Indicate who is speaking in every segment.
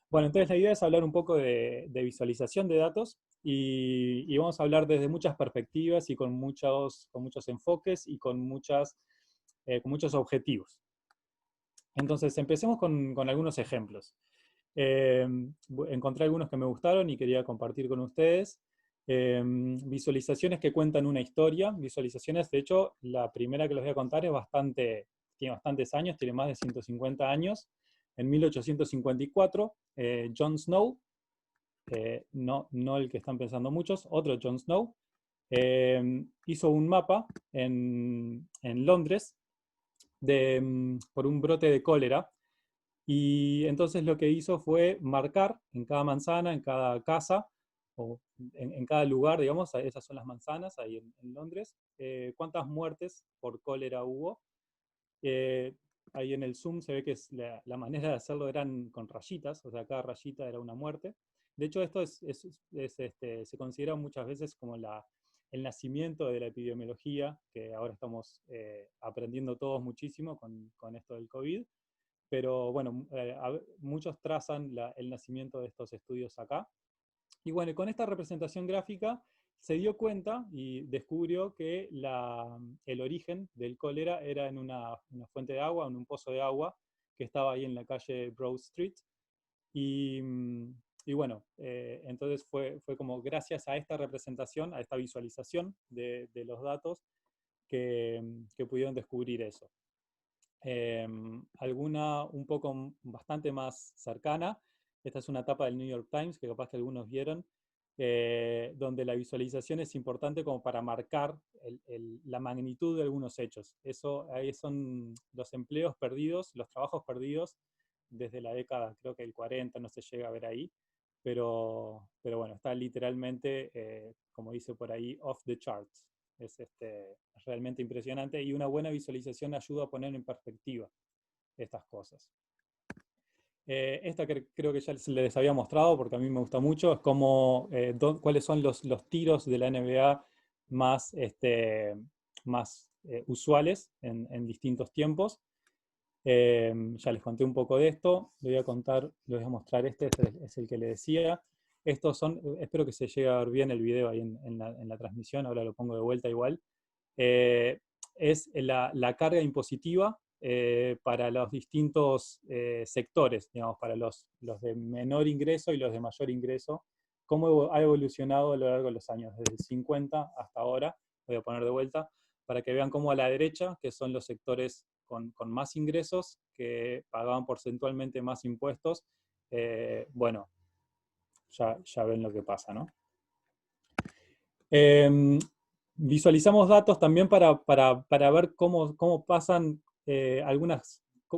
Speaker 1: Bueno, entonces la idea es hablar un poco de visualización de datos y vamos a hablar desde muchas perspectivas y con muchos enfoques y con muchos objetivos. Entonces, empecemos con algunos ejemplos. Eh, Encontré algunos que me gustaron y quería compartir con ustedes. Visualizaciones que cuentan una historia. Visualizaciones, de hecho, la primera que les voy a contar tiene bastantes años, tiene más de 150 años. En 1854, John Snow, no el que están pensando muchos, otro John Snow, hizo un mapa en Londres por un brote de cólera. Y entonces lo que hizo fue marcar en cada manzana, en cada casa, o en cada lugar, digamos, esas son las manzanas ahí en Londres, cuántas muertes por cólera hubo. Eh, Ahí en el Zoom se ve que la manera de hacerlo eran con rayitas, o sea, cada rayita era una muerte. De hecho, esto se considera muchas veces como el nacimiento de la epidemiología, que ahora estamos aprendiendo todos muchísimo con esto del COVID. Pero bueno, muchos trazan el nacimiento de estos estudios acá. Y bueno, con esta representación gráfica se dio cuenta y descubrió que el origen del cólera era en una fuente de agua, en un pozo de agua que estaba ahí en la calle Broad Street. Y, y bueno, entonces fue como gracias a esta representación, a esta visualización de los datos, que pudieron descubrir eso. Alguna un poco bastante más cercana. Esta es una etapa del New York Times que capaz que algunos vieron, donde la visualización es importante como para marcar la magnitud de algunos hechos. Eso ahí son los empleos perdidos, los trabajos perdidos desde la década, creo que el 40, no se llega a ver ahí, pero bueno, está literalmente, como dice por ahí, off the charts. Es realmente impresionante y una buena visualización ayuda a poner en perspectiva estas cosas. Esta que creo que ya les había mostrado porque a mí me gusta mucho, es cuáles son los tiros de la NBA más usuales en distintos tiempos. Ya les conté un poco de esto, les voy a mostrar es el que le decía. Estos son, espero que se llegue a ver bien el video ahí en la transmisión, ahora lo pongo de vuelta igual. Es la carga impositiva para los distintos sectores, digamos, para los de menor ingreso y los de mayor ingreso, cómo ha evolucionado a lo largo de los años, desde el 50 hasta ahora. Voy a poner de vuelta, para que vean cómo a la derecha, que son los sectores con más ingresos, que pagaban porcentualmente más impuestos, bueno, ya ven lo que pasa, ¿no? Eh, Visualizamos datos también para ver cómo pasan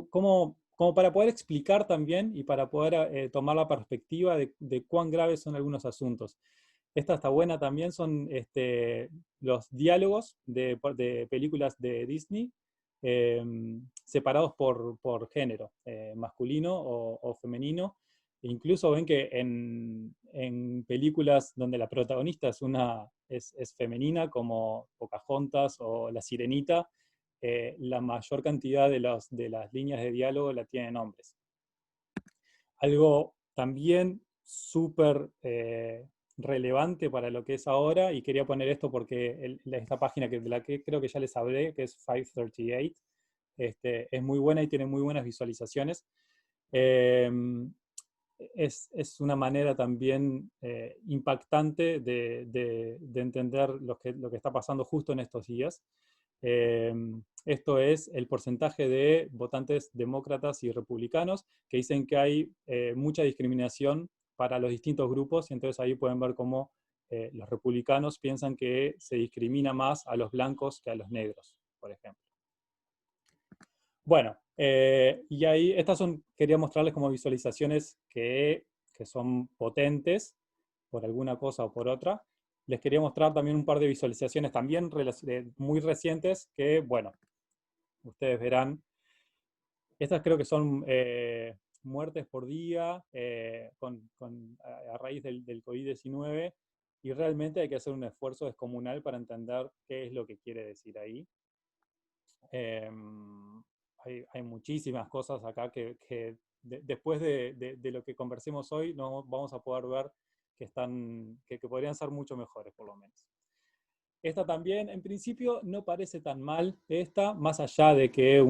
Speaker 1: como para poder explicar también y para poder tomar la perspectiva de cuán graves son algunos asuntos. Esta está buena también, son los diálogos de películas de Disney, eh, separados por género, masculino o femenino. Incluso ven que en películas donde la protagonista es femenina, como Pocahontas o La Sirenita, la mayor cantidad de las líneas de diálogo la tienen hombres. Algo también súper relevante para lo que es ahora, y quería poner esto porque esta página de la que creo que ya les hablé, que es 538, es muy buena y tiene muy buenas visualizaciones. Eh, es una manera también impactante de entender lo que está pasando justo en estos días. Eh, Esto es el porcentaje de votantes demócratas y republicanos que dicen que hay mucha discriminación para los distintos grupos, y entonces ahí pueden ver cómo los republicanos piensan que se discrimina más a los blancos que a los negros, por ejemplo. Bueno, y ahí quería mostrarles como visualizaciones que son potentes por alguna cosa o por otra. Les quería mostrar también un par de visualizaciones también muy recientes que, bueno, ustedes verán. Estas creo que son muertes por día a raíz del COVID-19, y realmente hay que hacer un esfuerzo descomunal para entender qué es lo que quiere decir ahí. Hay muchísimas cosas acá que después de lo que conversemos hoy, no vamos a poder ver que podrían ser mucho mejores, por lo menos. Esta también, en principio, no parece tan mal, más allá de que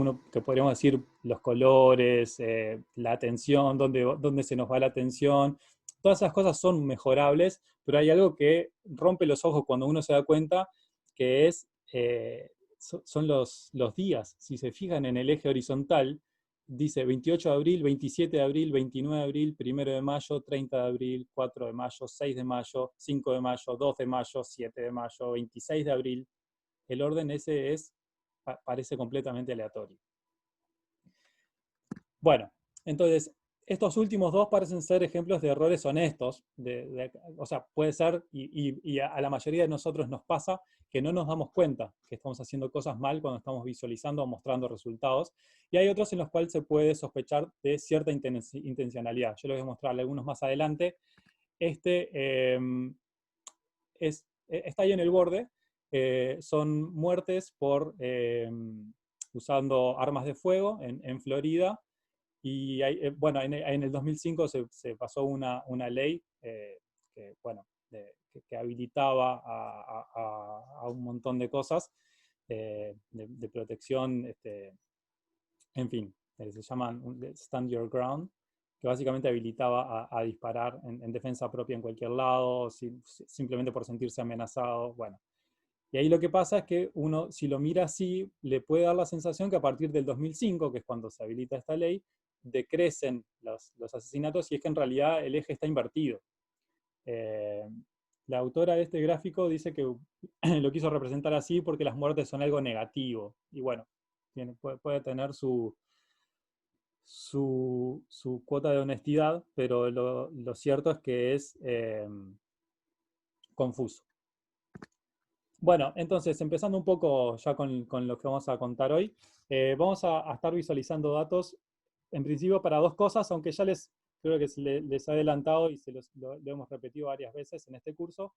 Speaker 1: podríamos decir los colores, la atención, dónde se nos va la atención, todas esas cosas son mejorables, pero hay algo que rompe los ojos cuando uno se da cuenta, que son los días. Si se fijan en el eje horizontal, dice 28 de abril, 27 de abril, 29 de abril, 1 de mayo, 30 de abril, 4 de mayo, 6 de mayo, 5 de mayo, 2 de mayo, 7 de mayo, 26 de abril. El orden ese parece completamente aleatorio. Bueno, entonces, estos últimos dos parecen ser ejemplos de errores honestos. O sea, puede ser, y a la mayoría de nosotros nos pasa, que no nos damos cuenta que estamos haciendo cosas mal cuando estamos visualizando o mostrando resultados. Y hay otros en los cuales se puede sospechar de cierta intencionalidad. Yo les voy a mostrar algunos más adelante. Está ahí en el borde. Son muertes usando armas de fuego en Florida. Y bueno, en el 2005 se pasó una ley que habilitaba a un montón de cosas de protección, en fin, se llaman Stand Your Ground, que básicamente habilitaba a disparar en defensa propia en cualquier lado, simplemente por sentirse amenazado. Bueno, y ahí lo que pasa es que uno, si lo mira así, le puede dar la sensación que a partir del 2005, que es cuando se habilita esta ley, decrecen los asesinatos, y es que en realidad el eje está invertido. La autora de este gráfico dice que lo quiso representar así porque las muertes son algo negativo. Y bueno, puede tener su cuota de honestidad, pero lo cierto es que es confuso. Bueno, entonces, empezando un poco ya con lo que vamos a contar hoy, vamos a estar visualizando datos, en principio para dos cosas, aunque ya creo que les he adelantado y lo hemos repetido varias veces en este curso.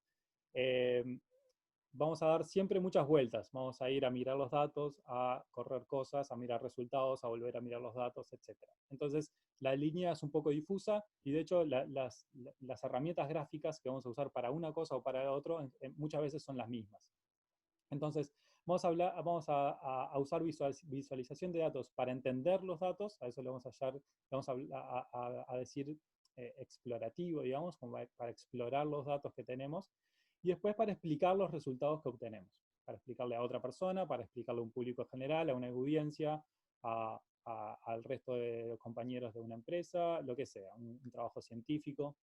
Speaker 1: Vamos a dar siempre muchas vueltas. Vamos a ir a mirar los datos, a correr cosas, a mirar resultados, a volver a mirar los datos, etc. Entonces, la línea es un poco difusa, y de hecho las herramientas gráficas que vamos a usar para una cosa o para la otra muchas veces son las mismas. Entonces, vamos a usar visualización de datos para entender los datos. A eso le vamos a decir explorativo, digamos, como para explorar los datos que tenemos, y después para explicar los resultados que obtenemos, para explicarle a otra persona, para explicarle a un público general, a una audiencia, al resto de compañeros de una empresa, lo que sea, un trabajo científico.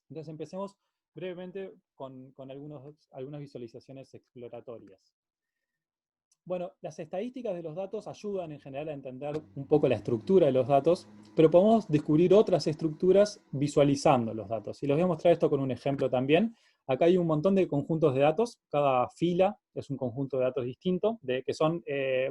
Speaker 1: Entonces empecemos brevemente con algunas visualizaciones exploratorias. Bueno, las estadísticas de los datos ayudan en general a entender un poco la estructura de los datos, pero podemos descubrir otras estructuras visualizando los datos. Y les voy a mostrar esto con un ejemplo también. Acá hay un montón de conjuntos de datos. Cada fila es un conjunto de datos distinto, que son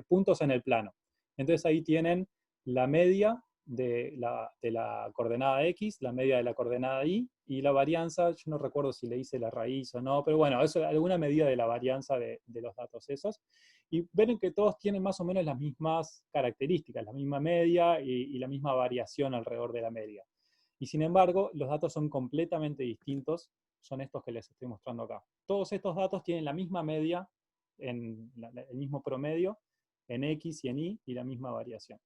Speaker 1: puntos en el plano. Entonces ahí tienen la media de la coordenada X, la media de la coordenada Y, y la varianza, yo no recuerdo si le hice la raíz o no, pero bueno, eso es alguna medida de la varianza de los datos esos. Y ven que todos tienen más o menos las mismas características, la misma media y la misma variación alrededor de la media. Y sin embargo, los datos son completamente distintos, son estos que les estoy mostrando acá. Todos estos datos tienen la misma media, el mismo promedio, en X y en Y, y la misma variación.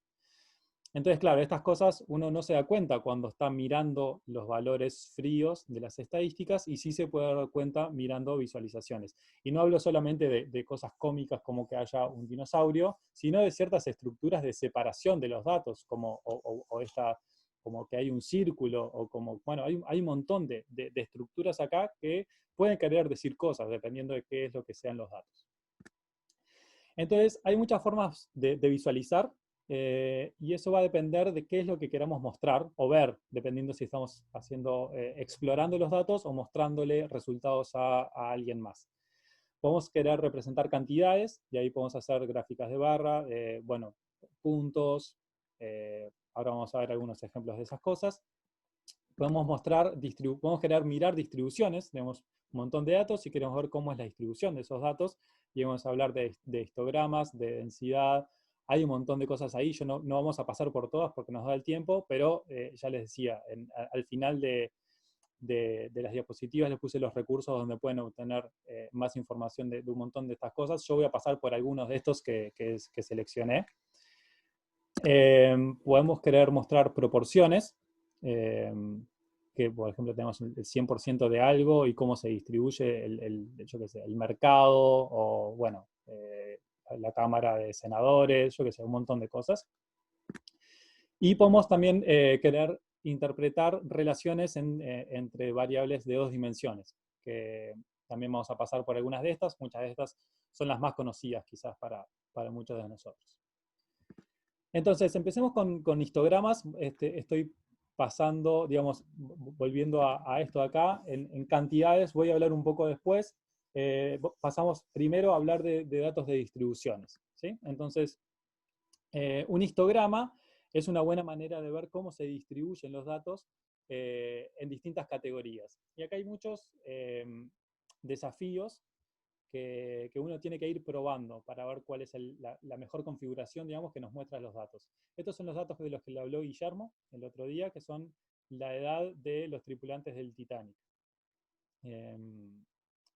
Speaker 1: Entonces, claro, estas cosas uno no se da cuenta cuando está mirando los valores fríos de las estadísticas, y sí se puede dar cuenta mirando visualizaciones. Y no hablo solamente de cosas cómicas como que haya un dinosaurio, sino de ciertas estructuras de separación de los datos, como que hay un círculo, o como, bueno, hay un montón de estructuras acá que pueden querer decir cosas, dependiendo de qué es lo que sean los datos. Entonces, hay muchas formas de visualizar, y eso va a depender de qué es lo que queramos mostrar o ver, dependiendo si estamos explorando los datos o mostrándole resultados a alguien más. Podemos querer representar cantidades, y ahí podemos hacer gráficas de barra, bueno, puntos, ahora vamos a ver algunos ejemplos de esas cosas. Podemos querer mirar distribuciones, tenemos un montón de datos y queremos ver cómo es la distribución de esos datos, y vamos a hablar de histogramas, de densidad, Hay un montón de cosas ahí, no vamos a pasar por todas porque nos da el tiempo, pero ya les decía, al final de las diapositivas les puse los recursos donde pueden obtener más información de un montón de estas cosas. Yo voy a pasar por algunos de estos que seleccioné. Podemos querer mostrar proporciones, que por ejemplo tenemos el 100% de algo y cómo se distribuye yo qué sé, el mercado, o bueno, la Cámara de Senadores, yo qué sé, un montón de cosas. Y podemos también querer interpretar relaciones entre variables de 2 dimensiones, que también vamos a pasar por algunas de estas. Muchas de estas son las más conocidas quizás para muchos de nosotros. Entonces, empecemos con histogramas. Estoy pasando, digamos, volviendo a esto de acá, en cantidades, voy a hablar un poco después. Pasamos primero a hablar de datos de distribuciones, ¿sí? Entonces, un histograma es una buena manera de ver cómo se distribuyen los datos en distintas categorías. Y acá hay muchos desafíos que uno tiene que ir probando para ver cuál es la mejor configuración, digamos, que nos muestra los datos. Estos son los datos de los que le habló Guillermo el otro día, que son la edad de los tripulantes del Titanic.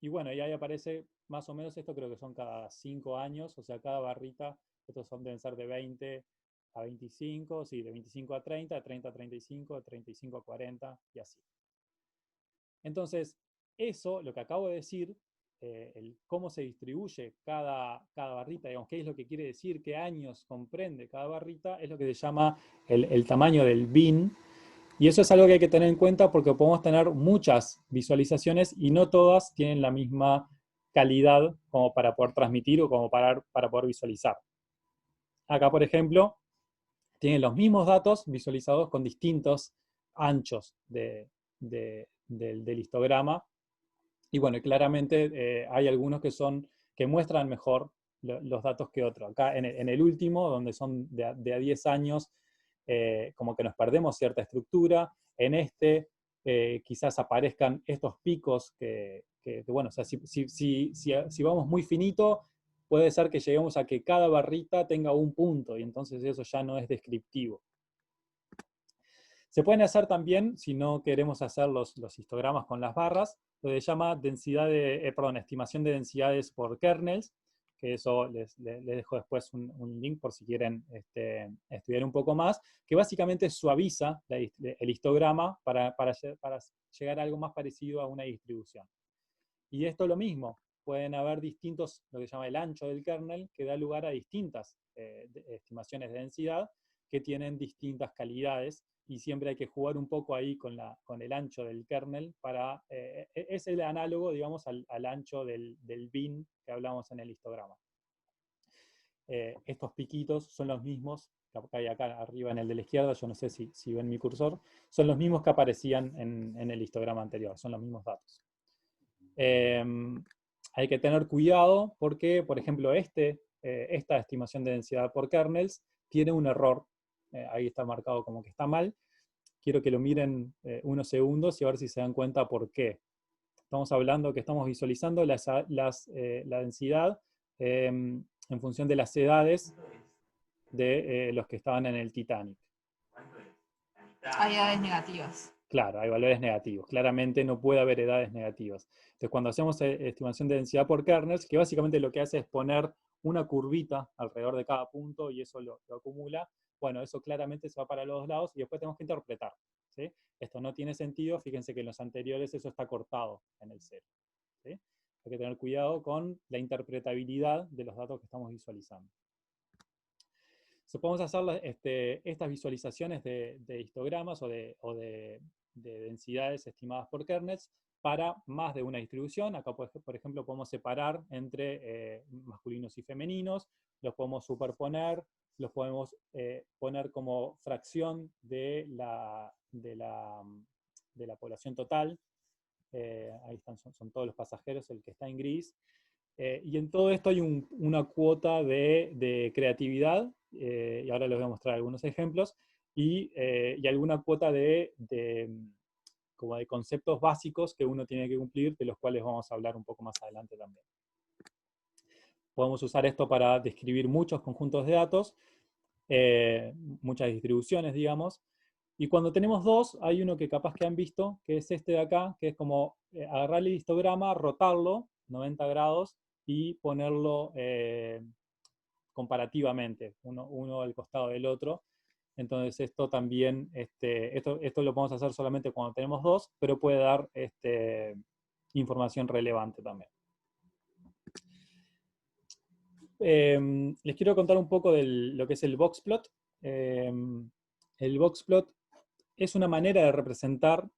Speaker 1: Y bueno, y ahí aparece más o menos esto, creo que son cada 5 años, o sea, cada barrita, estos deben ser de 20 a 25, sí, de 25 a 30, de 30 a 35, de 35 a 40 y así. Entonces, eso, lo que acabo de decir, cómo se distribuye cada barrita, digamos, qué es lo que quiere decir, qué años comprende cada barrita, es lo que se llama el tamaño del bin. Y eso es algo que hay que tener en cuenta porque podemos tener muchas visualizaciones y no todas tienen la misma calidad como para poder transmitir o como para poder visualizar. Acá, por ejemplo, tienen los mismos datos visualizados con distintos anchos del histograma. Y bueno, claramente hay algunos que muestran mejor los datos que otros. Acá en el último, donde son de a 10 años, como que nos perdemos cierta estructura. En este quizás aparezcan estos picos que bueno, o sea, si vamos muy finito, puede ser que lleguemos a que cada barrita tenga un punto, y entonces eso ya no es descriptivo. Se pueden hacer también, si no queremos hacer los histogramas con las barras, lo que se llama estimación de densidades por kernels, que eso les dejo después un link por si quieren estudiar un poco más, que básicamente suaviza el histograma para llegar a algo más parecido a una distribución. Y esto es lo mismo, pueden haber distintos, lo que se llama el ancho del kernel, que da lugar a distintas estimaciones de densidad que tienen distintas calidades, y siempre hay que jugar un poco ahí con el ancho del kernel para, es el análogo, digamos, al ancho del bin que hablamos en el histograma. Estos piquitos son los mismos que hay acá arriba en el de la izquierda, yo no sé si ven mi cursor, son los mismos que aparecían en el histograma anterior, son los mismos datos. Hay que tener cuidado porque, por ejemplo, esta estimación de densidad por kernels tiene un error. Ahí está marcado como que está mal. Quiero que lo miren unos segundos y a ver si se dan cuenta por qué. Estamos hablando que estamos visualizando la densidad en función de las edades de los que estaban en el Titanic.
Speaker 2: Hay edades negativas.
Speaker 1: Claro, hay valores negativos. Claramente no puede haber edades negativas. Entonces, cuando hacemos estimación de densidad por kernels, que básicamente lo que hace es poner una curvita alrededor de cada punto y eso lo acumula, bueno, eso claramente se va para los dos lados y después tenemos que interpretar, ¿sí? Esto no tiene sentido, fíjense que en los anteriores eso está cortado en el cero, ¿sí? Hay que tener cuidado con la interpretabilidad de los datos que estamos visualizando. Podemos hacer estas visualizaciones de histogramas o de densidades estimadas por kernels para más de una distribución. Acá, por ejemplo, podemos separar entre masculinos y femeninos, los podemos superponer, los podemos poner como fracción de la población total. Ahí están, son todos los pasajeros, el que está en gris. Y en todo esto hay una cuota de creatividad, y ahora les voy a mostrar algunos ejemplos, y alguna cuota como de conceptos básicos que uno tiene que cumplir, de los cuales vamos a hablar un poco más adelante también. Podemos usar esto para describir muchos conjuntos de datos, muchas distribuciones, digamos. Y cuando tenemos dos, hay uno que capaz que han visto, que es este de acá, que es como agarrar el histograma, rotarlo 90 grados y ponerlo comparativamente, uno al costado del otro. Entonces esto también, esto lo podemos hacer solamente cuando tenemos dos, pero puede dar información relevante también. Les quiero contar un poco de lo que es el boxplot. El boxplot es una manera de representar,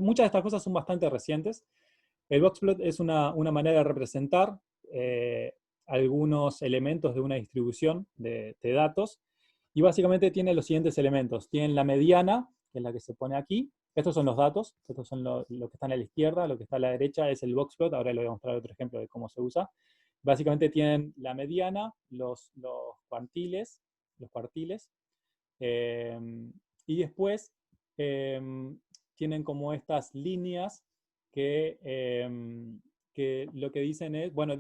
Speaker 1: muchas de estas cosas son bastante recientes. El boxplot es una manera de representar algunos elementos de una distribución de datos, y básicamente tiene los siguientes elementos. Tienen la mediana, que es la que se pone aquí. Estos son los datos, estos son lo que están a la izquierda, lo que está a la derecha es el boxplot. Ahora les voy a mostrar otro ejemplo de cómo se usa. Básicamente tienen la mediana, los cuartiles, y después tienen como estas líneas que lo que dicen es, bueno,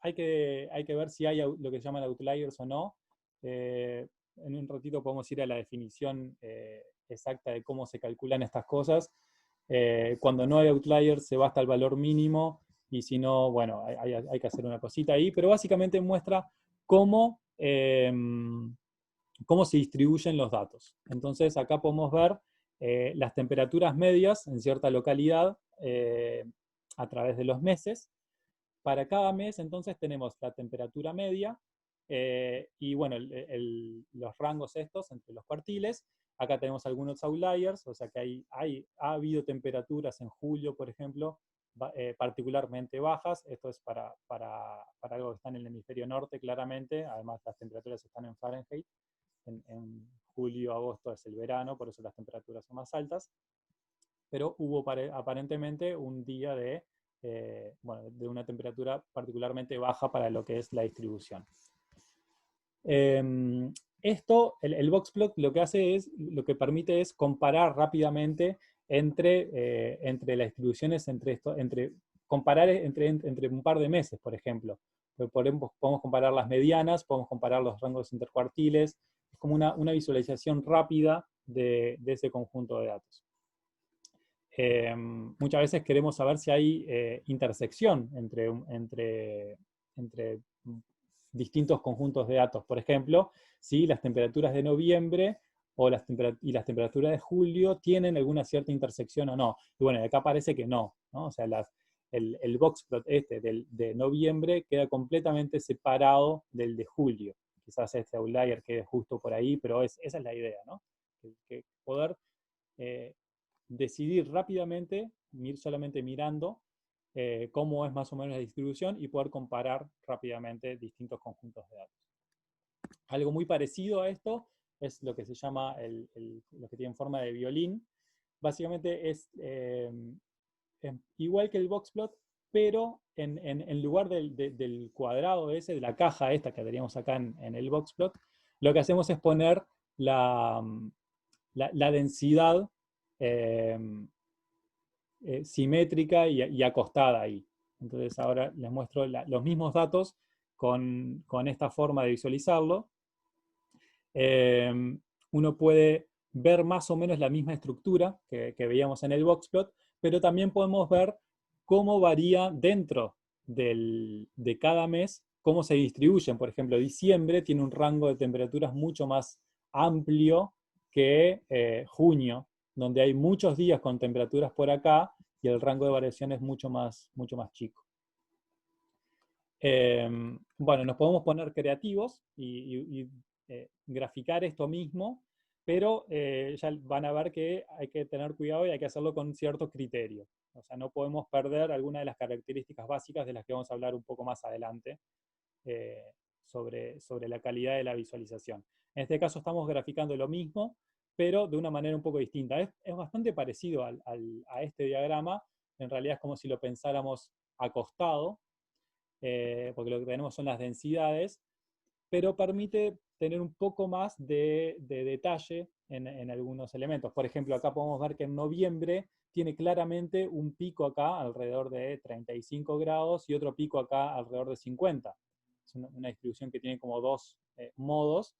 Speaker 1: hay que ver si hay lo que se llaman outliers o no. En un ratito podemos ir a la definición exacta de cómo se calculan estas cosas. Cuando no hay outliers se va hasta el valor mínimo, y si no, bueno, hay que hacer una cosita ahí, pero básicamente muestra cómo se distribuyen los datos. Entonces acá podemos ver las temperaturas medias en cierta localidad a través de los meses. Para cada mes entonces tenemos la temperatura media y bueno, los rangos estos entre los cuartiles. Acá tenemos algunos outliers, o sea que ha habido temperaturas en julio, por ejemplo, particularmente bajas. Esto es para algo que está en el hemisferio norte, claramente. Además, las temperaturas están en Fahrenheit. En julio, agosto es el verano, por eso las temperaturas son más altas. Pero hubo aparentemente un día de una temperatura particularmente baja para lo que es la distribución. El boxplot lo que hace es, lo que permite es comparar rápidamente entre las distribuciones, comparar entre un par de meses, por ejemplo. Podemos comparar las medianas, podemos comparar los rangos intercuartiles. Es como una visualización rápida de ese conjunto de datos. Muchas veces queremos saber si hay intersección entre distintos conjuntos de datos. Por ejemplo, si las temperaturas de noviembre y las temperaturas de julio tienen alguna cierta intersección o no. Y bueno, acá parece que no, ¿no? O sea, el boxplot de noviembre queda completamente separado del de julio. Quizás este outlier quede justo por ahí, pero esa es la idea, ¿no? Que poder decidir rápidamente, ir solamente mirando cómo es más o menos la distribución y poder comparar rápidamente distintos conjuntos de datos. Algo muy parecido a esto es lo que se llama lo que tiene forma de violín. Básicamente es igual que el boxplot, pero en lugar del cuadrado ese, de la caja esta que teníamos acá en el boxplot, lo que hacemos es poner la densidad simétrica y acostada ahí. Entonces ahora les muestro los mismos datos con esta forma de visualizarlo. Uno puede ver más o menos la misma estructura que veíamos en el boxplot, pero también podemos ver cómo varía dentro de cada mes, cómo se distribuyen. Por ejemplo, diciembre tiene un rango de temperaturas mucho más amplio que junio, donde hay muchos días con temperaturas por acá y el rango de variación es mucho más chico. Bueno, nos podemos poner creativos y graficar esto mismo, pero ya van a ver que hay que tener cuidado y hay que hacerlo con cierto criterio. O sea, no podemos perder alguna de las características básicas de las que vamos a hablar un poco más adelante sobre la calidad de la visualización. En este caso estamos graficando lo mismo, pero de una manera un poco distinta. Es bastante parecido a este diagrama. En realidad es como si lo pensáramos acostado, porque lo que tenemos son las densidades, pero permite tener un poco más de detalle en algunos elementos. Por ejemplo, acá podemos ver que en noviembre tiene claramente un pico acá alrededor de 35 grados y otro pico acá alrededor de 50. Es una distribución que tiene como dos modos,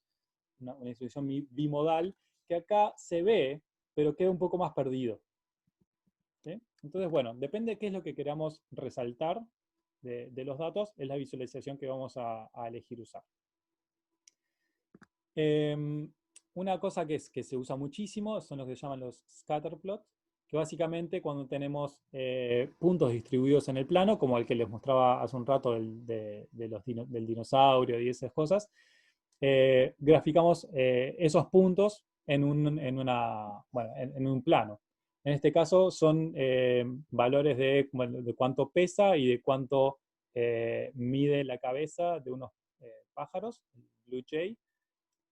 Speaker 1: una distribución bimodal, que acá se ve, pero queda un poco más perdido. ¿Sí? Entonces, bueno, depende de qué es lo que queramos resaltar de los datos, es la visualización que vamos a elegir usar. Una cosa que se usa muchísimo son los que se llaman los scatterplots, que básicamente cuando tenemos puntos distribuidos en el plano, como el que les mostraba hace un rato del dinosaurio y esas cosas, graficamos esos puntos en un plano. En este caso son valores de cuánto pesa y de cuánto mide la cabeza de unos pájaros, Blue Jay.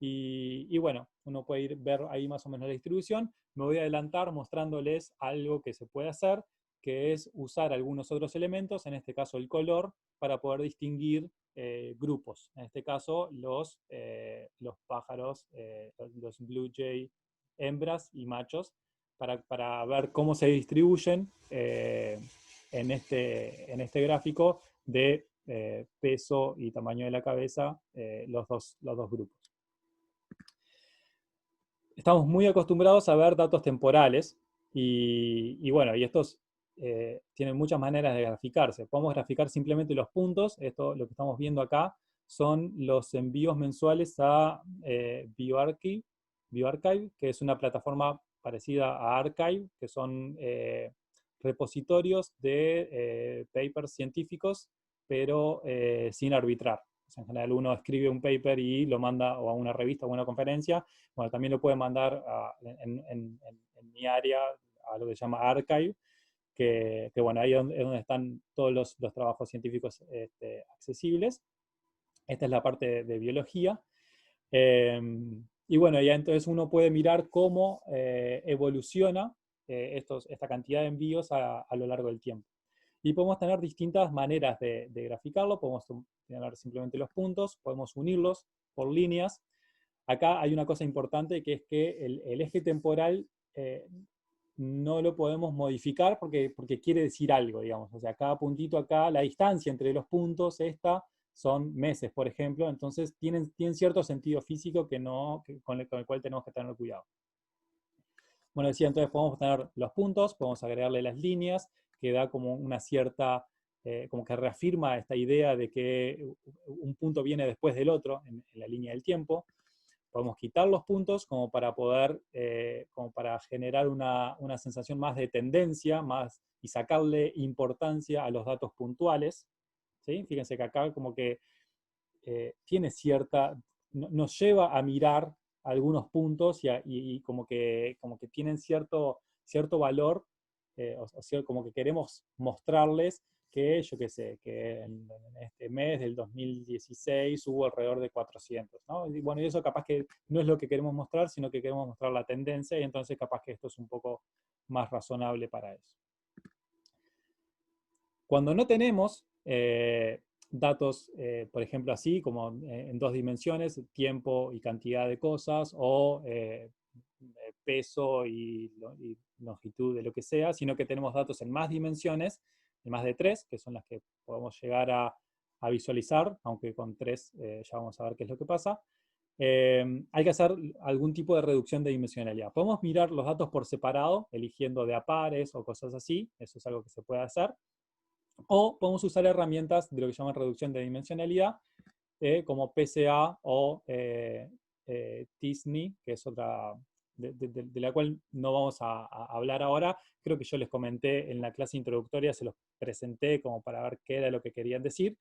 Speaker 1: Y bueno, uno puede ver ahí más o menos la distribución. Me voy a adelantar mostrándoles algo que se puede hacer, que es usar algunos otros elementos, en este caso el color, para poder distinguir grupos. En este caso, los pájaros, los Blue Jay hembras y machos, para ver cómo se distribuyen en este gráfico de peso y tamaño de la cabeza, los dos grupos. Estamos muy acostumbrados a ver datos temporales y bueno, y estos tienen muchas maneras de graficarse. Podemos graficar simplemente los puntos. Esto, lo que estamos viendo acá, son los envíos mensuales a bioarchive, que es una plataforma parecida a Archive, que son repositorios de papers científicos, pero sin arbitrar. En general uno escribe un paper y lo manda o a una revista o a una conferencia. Bueno, también lo puede mandar en mi área a lo que se llama Archive, que bueno, ahí es donde están todos los trabajos científicos accesibles. Esta es la parte de biología. Y bueno, ya entonces uno puede mirar cómo evoluciona esta cantidad de envíos a lo largo del tiempo. Y podemos tener distintas maneras de graficarlo. Podemos tener simplemente los puntos, podemos unirlos por líneas. Acá hay una cosa importante, que es que el eje temporal no lo podemos modificar porque quiere decir algo, digamos. O sea, cada puntito acá, la distancia entre los puntos son meses, por ejemplo. Entonces tienen cierto sentido físico con el cual tenemos que tener cuidado. Bueno, decía, entonces podemos tener los puntos, podemos agregarle las líneas, que da como una cierta, como que reafirma esta idea de que un punto viene después del otro en la línea del tiempo. Podemos quitar los puntos como para poder, como para generar una sensación más de tendencia, y sacarle importancia a los datos puntuales. ¿Sí? Fíjense que acá como que tiene nos lleva a mirar algunos puntos y como que tienen cierto valor, como que queremos mostrarles que, yo qué sé, que en este mes del 2016 hubo alrededor de 400, ¿no? Y bueno, y eso capaz que no es lo que queremos mostrar, sino que queremos mostrar la tendencia, y entonces capaz que esto es un poco más razonable para eso. Cuando no tenemos datos, por ejemplo, así, como en dos dimensiones, tiempo y cantidad de cosas, o peso y longitud de lo que sea, sino que tenemos datos en más dimensiones, de más de 3, que son las que podemos llegar a visualizar, aunque con 3 ya vamos a ver qué es lo que pasa. Hay que hacer algún tipo de reducción de dimensionalidad. Podemos mirar los datos por separado, eligiendo de a pares o cosas así, eso es algo que se puede hacer. O podemos usar herramientas de lo que llaman reducción de dimensionalidad, como PCA o t-SNE, que es otra de la cual no vamos a hablar ahora. Creo que yo les comenté en la clase introductoria, se los presenté como para ver qué era lo que querían decir,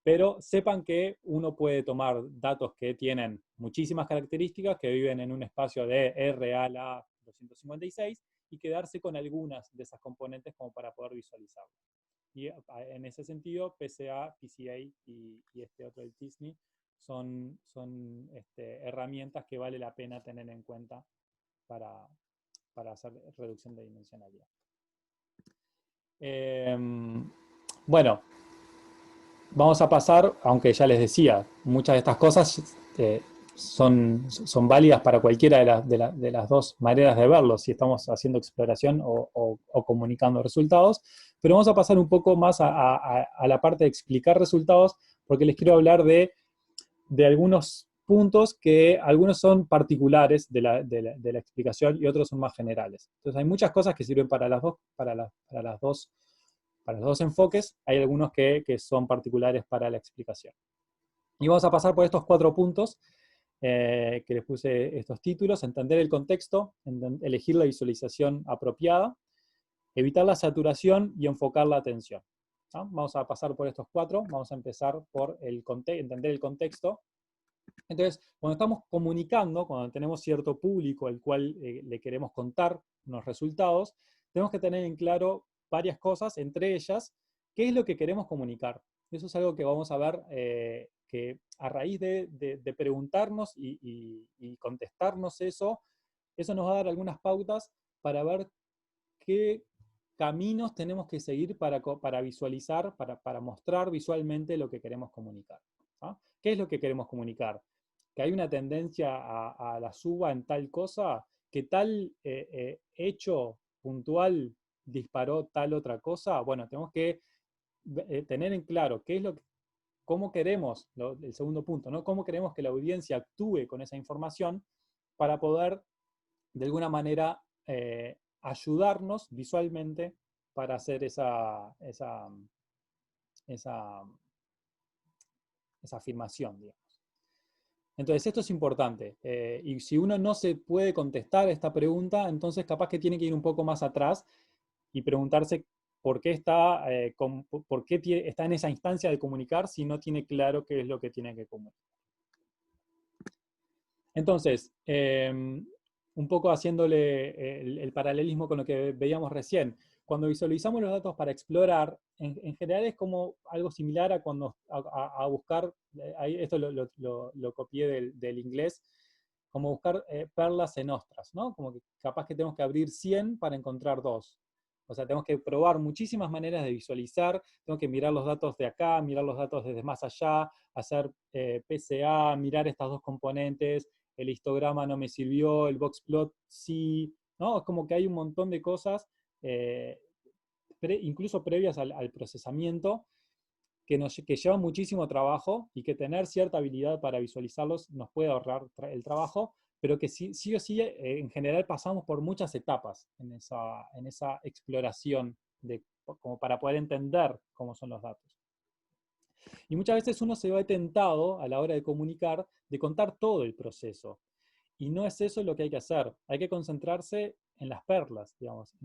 Speaker 1: pero sepan que uno puede tomar datos que tienen muchísimas características, que viven en un espacio de R a la 256, y quedarse con algunas de esas componentes como para poder visualizarlo. Y en ese sentido, PCA, PCA y este otro, el t-SNE, son herramientas que vale la pena tener en cuenta para hacer reducción de dimensionalidad. Bueno, vamos a pasar, aunque ya les decía, muchas de estas cosas son válidas para cualquiera de las dos maneras de verlo, si estamos haciendo exploración o comunicando resultados. Pero vamos a pasar un poco más a la parte de explicar resultados, porque les quiero hablar de algunos puntos que algunos son particulares de la explicación y otros son más generales. Entonces hay muchas cosas que sirven para las dos, para los dos enfoques, hay algunos que son particulares para la explicación. Y vamos a pasar por estos 4 puntos que les puse estos títulos: entender el contexto, elegir la visualización apropiada, evitar la saturación y enfocar la atención. ¿No? Vamos a pasar por estos 4, vamos a empezar por entender el contexto. Entonces, cuando estamos comunicando, cuando tenemos cierto público al cual le queremos contar unos resultados, tenemos que tener en claro varias cosas, entre ellas, qué es lo que queremos comunicar. Eso es algo que vamos a ver que a raíz de preguntarnos y contestarnos eso nos va a dar algunas pautas para ver qué caminos tenemos que seguir para visualizar, para mostrar visualmente lo que queremos comunicar. ¿Ah? ¿Qué es lo que queremos comunicar? Que hay una tendencia a la suba en tal cosa, que tal hecho puntual disparó tal otra cosa. Bueno, tenemos que tener en claro qué es cómo queremos, el segundo punto, ¿no? Cómo queremos que la audiencia actúe con esa información para poder, de alguna manera, ayudarnos visualmente para hacer esa afirmación, digamos. Entonces, esto es importante. Y si uno no se puede contestar esta pregunta, entonces capaz que tiene que ir un poco más atrás y preguntarse por qué está en esa instancia de comunicar si no tiene claro qué es lo que tiene que comunicar. Entonces, un poco haciéndole el paralelismo con lo que veíamos recién, cuando visualizamos los datos para explorar, en general es como algo similar a cuando a buscar, esto lo copié del inglés, como buscar perlas en ostras, ¿no? Como que capaz que tenemos que abrir 100 para encontrar 2. O sea, tenemos que probar muchísimas maneras de visualizar, tengo que mirar los datos de acá, mirar los datos desde más allá, hacer PCA, mirar estas dos componentes, el histograma no me sirvió, el boxplot sí, ¿no? Es como que hay un montón de cosas, incluso previas al procesamiento, que llevan muchísimo trabajo y que tener cierta habilidad para visualizarlos nos puede ahorrar el trabajo, pero que sí o sí, en general pasamos por muchas etapas en esa exploración como para poder entender cómo son los datos. Y muchas veces uno se ve tentado a la hora de comunicar de contar todo el proceso. Y no es eso lo que hay que hacer. Hay que concentrarse en las perlas, digamos.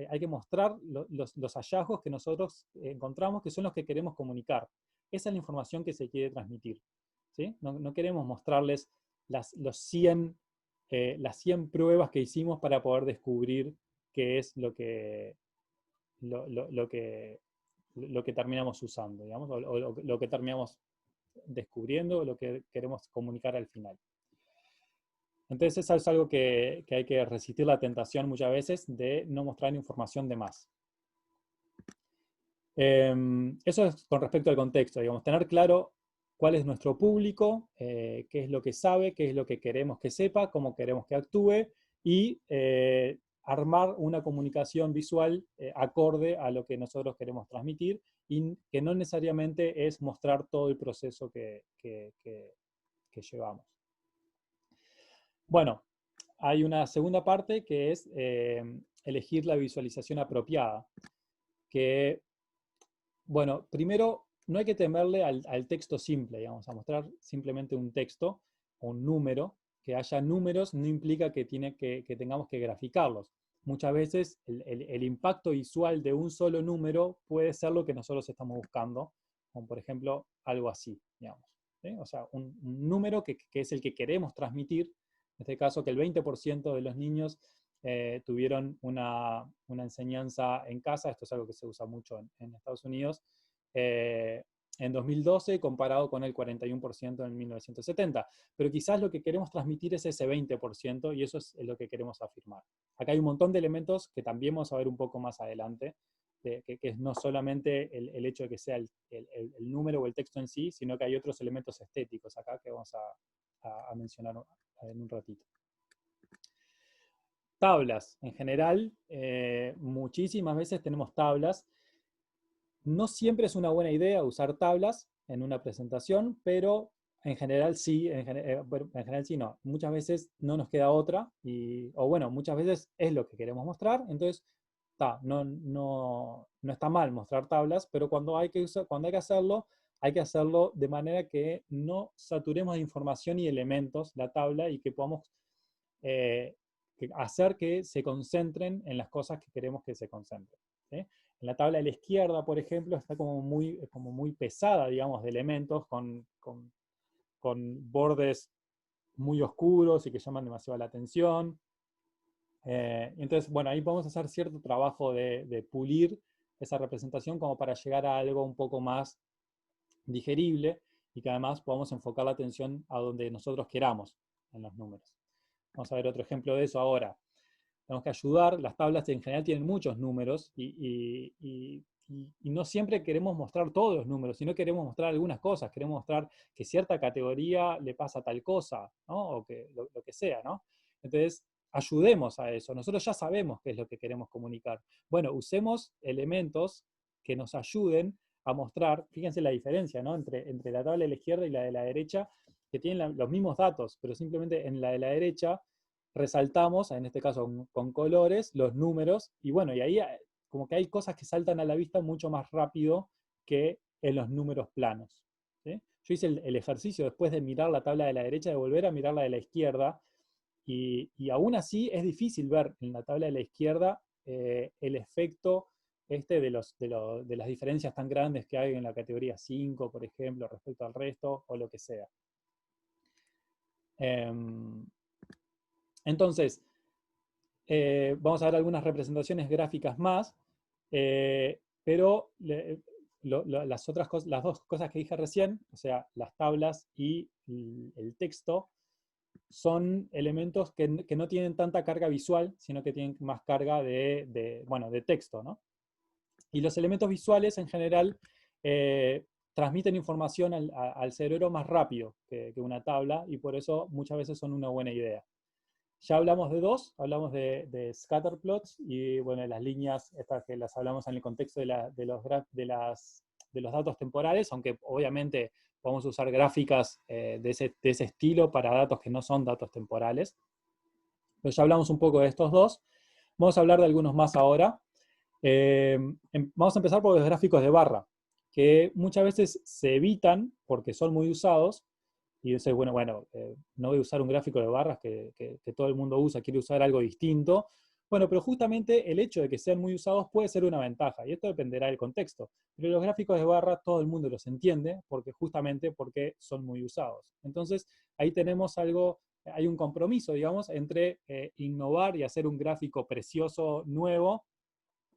Speaker 1: Hay que mostrar los hallazgos que nosotros encontramos, que son los que queremos comunicar. Esa es la información que se quiere transmitir. ¿Sí? No queremos mostrarles las 100 pruebas que hicimos para poder descubrir qué es lo que terminamos usando, digamos, o lo que terminamos descubriendo, o lo que queremos comunicar al final. Entonces eso es algo que hay que resistir la tentación muchas veces de no mostrar información de más. Eso es con respecto al contexto, digamos, tener claro cuál es nuestro público, qué es lo que sabe, qué es lo que queremos que sepa, cómo queremos que actúe y armar una comunicación visual acorde a lo que nosotros queremos transmitir y que no necesariamente es mostrar todo el proceso que llevamos. Bueno, hay una segunda parte que es elegir la visualización apropiada. Que, bueno, primero no hay que temerle al texto simple, digamos, a mostrar simplemente un texto o un número. Que haya números no implica que tengamos que graficarlos. Muchas veces el impacto visual de un solo número puede ser lo que nosotros estamos buscando, como por ejemplo algo así, digamos. ¿Sí? O sea, un número que es el que queremos transmitir. En este caso, que el 20% de los niños tuvieron una enseñanza en casa. Esto es algo que se usa mucho en Estados Unidos, en 2012 comparado con el 41% en 1970. Pero quizás lo que queremos transmitir es ese 20% y eso es lo que queremos afirmar. Acá hay un montón de elementos que también vamos a ver un poco más adelante, que es no solamente el hecho de que sea el número o el texto en sí, sino que hay otros elementos estéticos acá que vamos a mencionar en un ratito. Tablas, en general, muchísimas veces tenemos tablas. No siempre es una buena idea usar tablas en una presentación, pero en general sí, bueno, en general sí no. Muchas veces no nos queda otra, o bueno, muchas veces es lo que queremos mostrar, entonces no está mal mostrar tablas, pero cuando hay que hay que hacerlo de manera que no saturemos de información y elementos la tabla y que podamos hacer que se concentren en las cosas que queremos que se concentren, ¿sí? En la tabla de la izquierda, por ejemplo, está como muy pesada, digamos, de elementos con bordes muy oscuros y que llaman demasiado la atención. Entonces, bueno, ahí podemos hacer cierto trabajo de pulir esa representación como para llegar a algo un poco más digerible y que además podamos enfocar la atención a donde nosotros queramos en los números. Vamos a ver otro ejemplo de eso ahora. Tenemos que ayudar, las tablas en general tienen muchos números y no siempre queremos mostrar todos los números, sino queremos mostrar algunas cosas, queremos mostrar que cierta categoría le pasa tal cosa, ¿no? O que lo que sea, ¿no? Entonces, ayudemos a eso. Nosotros ya sabemos qué es lo que queremos comunicar. Bueno, usemos elementos que nos ayuden a mostrar, fíjense la diferencia, ¿no? Entre la tabla de la izquierda y la de la derecha, que tienen los mismos datos, pero simplemente en la de la derecha resaltamos, en este caso con colores, los números, y bueno, y ahí como que hay cosas que saltan a la vista mucho más rápido que en los números planos, ¿sí? Yo hice el ejercicio después de mirar la tabla de la derecha, de volver a mirar la de la izquierda, y aún así es difícil ver en la tabla de la izquierda el efecto de las diferencias tan grandes que hay en la categoría 5, por ejemplo, respecto al resto, o lo que sea. Entonces, vamos a ver algunas representaciones gráficas más, pero las dos cosas que dije recién, o sea, las tablas y el texto, son elementos que no tienen tanta carga visual, sino que tienen más carga de texto, ¿no? Y los elementos visuales, en general, transmiten información al cerebro más rápido que una tabla, y por eso muchas veces son una buena idea. Ya hablamos de dos, hablamos de scatter plots y bueno, las líneas estas que las hablamos en el contexto de los datos temporales, aunque obviamente podemos usar gráficas de ese estilo para datos que no son datos temporales. Pero ya hablamos un poco de estos dos. Vamos a hablar de algunos más ahora. Vamos a empezar por los gráficos de barra, que muchas veces se evitan porque son muy usados. Y yo sé, bueno, no voy a usar un gráfico de barras que todo el mundo usa, quiere usar algo distinto. Bueno, pero justamente el hecho de que sean muy usados puede ser una ventaja, y esto dependerá del contexto. Pero los gráficos de barra todo el mundo los entiende, justamente porque son muy usados. Entonces, ahí tenemos hay un compromiso, digamos, entre innovar y hacer un gráfico precioso, nuevo,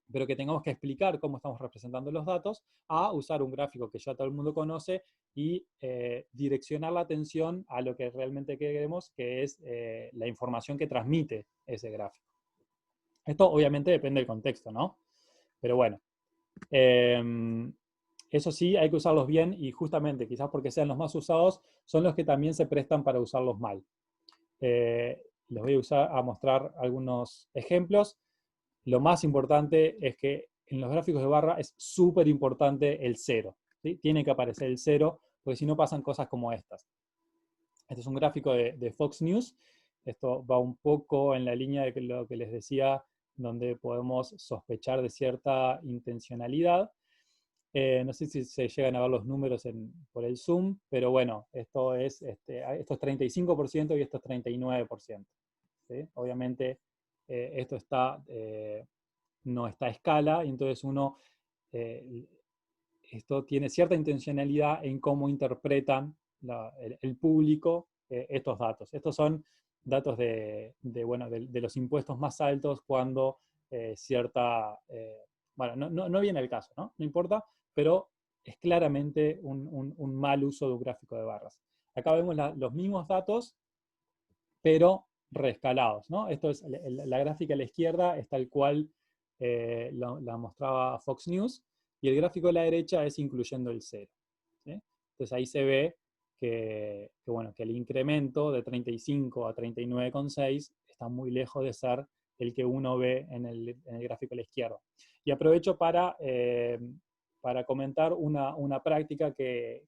Speaker 1: pero que tengamos que explicar cómo estamos representando los datos, a usar un gráfico que ya todo el mundo conoce y direccionar la atención a lo que realmente queremos, que es la información que transmite ese gráfico. Esto obviamente depende del contexto, ¿no? Pero bueno, eso sí, hay que usarlos bien y justamente, quizás porque sean los más usados, son los que también se prestan para usarlos mal. Les voy a mostrar algunos ejemplos. Lo más importante es que en los gráficos de barra es súper importante el 0, ¿sí? Tiene que aparecer el 0, porque si no pasan cosas como estas. Este es un gráfico de Fox News. Esto va un poco en la línea de lo que les decía, donde podemos sospechar de cierta intencionalidad. No sé si se llegan a ver los números por el Zoom, pero bueno, esto es 35% y esto es 39%. ¿Sí? Obviamente esto no está a escala, y entonces esto tiene cierta intencionalidad en cómo interpretan el público estos datos. Estos son datos de los impuestos más altos cuando no viene el caso, ¿no? No importa, pero es claramente un mal uso de un gráfico de barras. Acá vemos los mismos datos, pero reescalados, ¿no? Esto es la gráfica a la izquierda, es tal cual la mostraba Fox News, y el gráfico a la derecha es incluyendo el 0. ¿Sí? Entonces ahí se ve bueno, que el incremento de 35 a 39,6 está muy lejos de ser el que uno ve en el gráfico a la izquierda. Y aprovecho para comentar una práctica que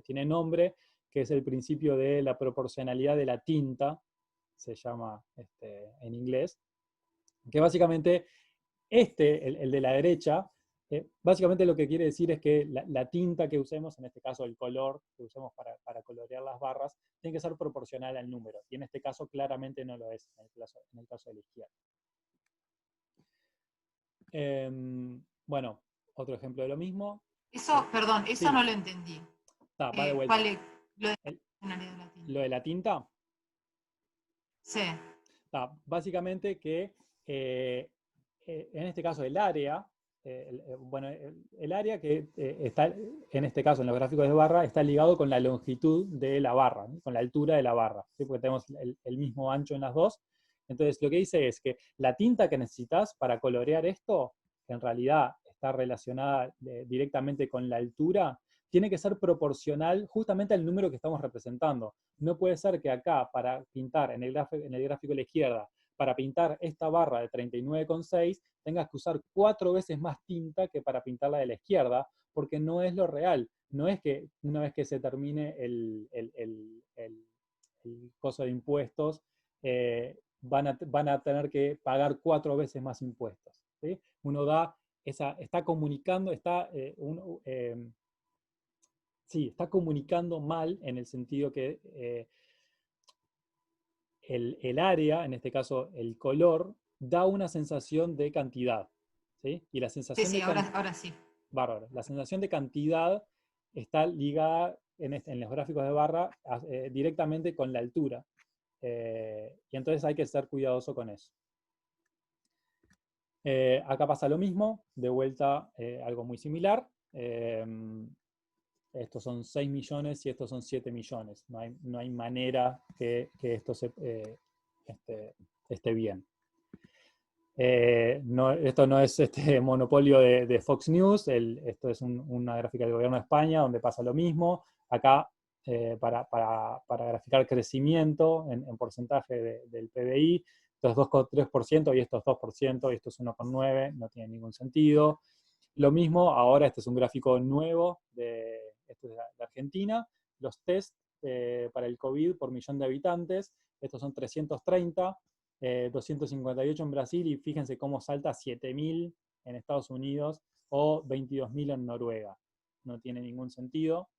Speaker 1: tiene nombre, que es el principio de la proporcionalidad de la tinta, se llama en inglés, que básicamente el de la derecha, básicamente lo que quiere decir es que la tinta que usemos, en este caso el color que usemos para colorear las barras, tiene que ser proporcional al número, y en este caso claramente no lo es, en el caso de la izquierda. Bueno, otro ejemplo de lo mismo.
Speaker 2: Eso, perdón, eso
Speaker 1: sí.
Speaker 2: no lo entendí.
Speaker 1: Va de vuelta.
Speaker 2: ¿Cuál es lo de la tinta?
Speaker 1: ¿Lo de la tinta?
Speaker 2: Sí.
Speaker 1: Básicamente que en este caso el área, bueno, el área que está, en este caso en los gráficos de barra, está ligado con la longitud de la barra, ¿no? Con la altura de la barra, ¿sí? Porque tenemos el mismo ancho en las dos. Entonces lo que dice es que la tinta que necesitas para colorear esto, que en realidad está relacionada directamente con la altura, tiene que ser proporcional justamente al número que estamos representando. No puede ser que acá, para pintar en el gráfico a la izquierda, para pintar esta barra de 39,6, tengas que usar 4 veces más tinta que para pintarla de la izquierda, porque no es lo real. No es que una vez que se termine el coso de impuestos, van a tener que pagar 4 veces más impuestos, ¿sí? Uno está comunicando, sí, está comunicando mal en el sentido que el área, en este caso el color, da una sensación de cantidad, ¿sí? Y la sensación
Speaker 2: sí, ahora sí.
Speaker 1: Bárbaro. La sensación de cantidad está ligada en los gráficos de barra directamente con la altura. Y entonces hay que ser cuidadoso con eso. Acá pasa lo mismo, de vuelta algo muy similar. Estos son 6 millones y estos son 7 millones. No hay manera que esto esté bien. Esto no es monopolio de Fox News, esto es una gráfica del gobierno de España donde pasa lo mismo. Acá, para graficar crecimiento en porcentaje del PBI, esto es 2,3% y esto es 2% y esto es 1,9%, no tiene ningún sentido. Lo mismo, ahora este es un gráfico nuevo, esto es de Argentina, los test para el COVID por millón de habitantes, estos son 330, 258 en Brasil, y fíjense cómo salta a 7.000 en Estados Unidos o 22.000 en Noruega. No tiene ningún sentido.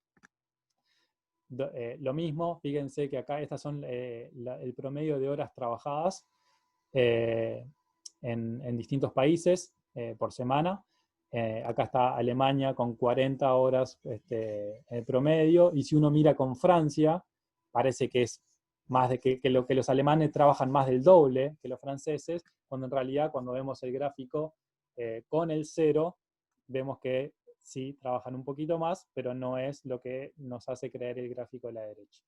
Speaker 1: Lo mismo, fíjense que acá estas son el promedio de horas trabajadas en distintos países por semana. Acá está Alemania con 40 horas en el promedio, y si uno mira con Francia, parece que es más de que los alemanes trabajan más del doble que los franceses, cuando en realidad cuando vemos el gráfico con el cero, vemos que sí trabajan un poquito más, pero no es lo que nos hace creer el gráfico de la derecha.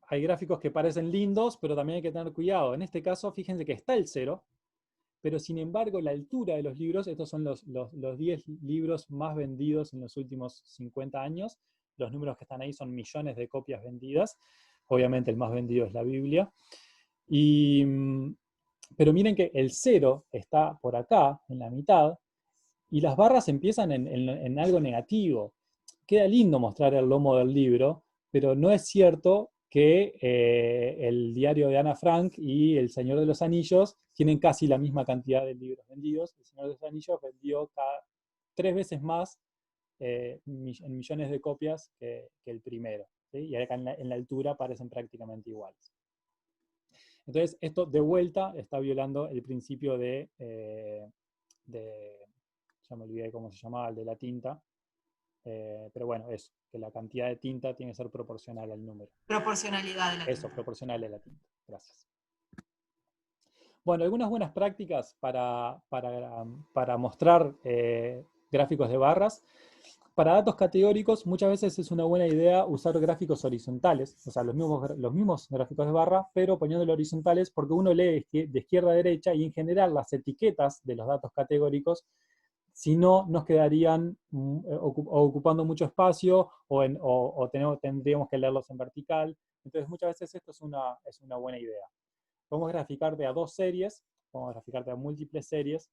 Speaker 1: Hay gráficos que parecen lindos, pero también hay que tener cuidado. En este caso, fíjense que está el cero, pero sin embargo la altura de los libros, estos son los 10 libros más vendidos en los últimos 50 años, los números que están ahí son millones de copias vendidas, obviamente el más vendido es la Biblia, pero miren que el cero está por acá, en la mitad, y las barras empiezan en algo negativo. Queda lindo mostrar el lomo del libro, pero no es cierto que el diario de Ana Frank y El Señor de los Anillos tienen casi la misma cantidad de libros vendidos. El Señor de los Anillos vendió 3 veces más en millones de copias que el primero, ¿sí? Y acá en la altura parecen prácticamente iguales. Entonces, esto de vuelta está violando el principio ya me olvidé cómo se llamaba, el de la tinta. Pero bueno, eso, que la cantidad de tinta tiene que ser proporcional al número.
Speaker 2: Proporcionalidad de la tinta.
Speaker 1: Eso, proporcional a la tinta. Gracias. Bueno, algunas buenas prácticas para mostrar gráficos de barras. Para datos categóricos, muchas veces es una buena idea usar gráficos horizontales, o sea, los mismos gráficos de barra, pero poniéndolo horizontales, porque uno lee de izquierda a derecha y en general las etiquetas de los datos categóricos Si no, nos quedarían ocupando mucho espacio tendríamos que leerlos en vertical. Entonces, muchas veces esto es una buena idea. Podemos graficar de a 2 series, podemos graficar de a múltiples series,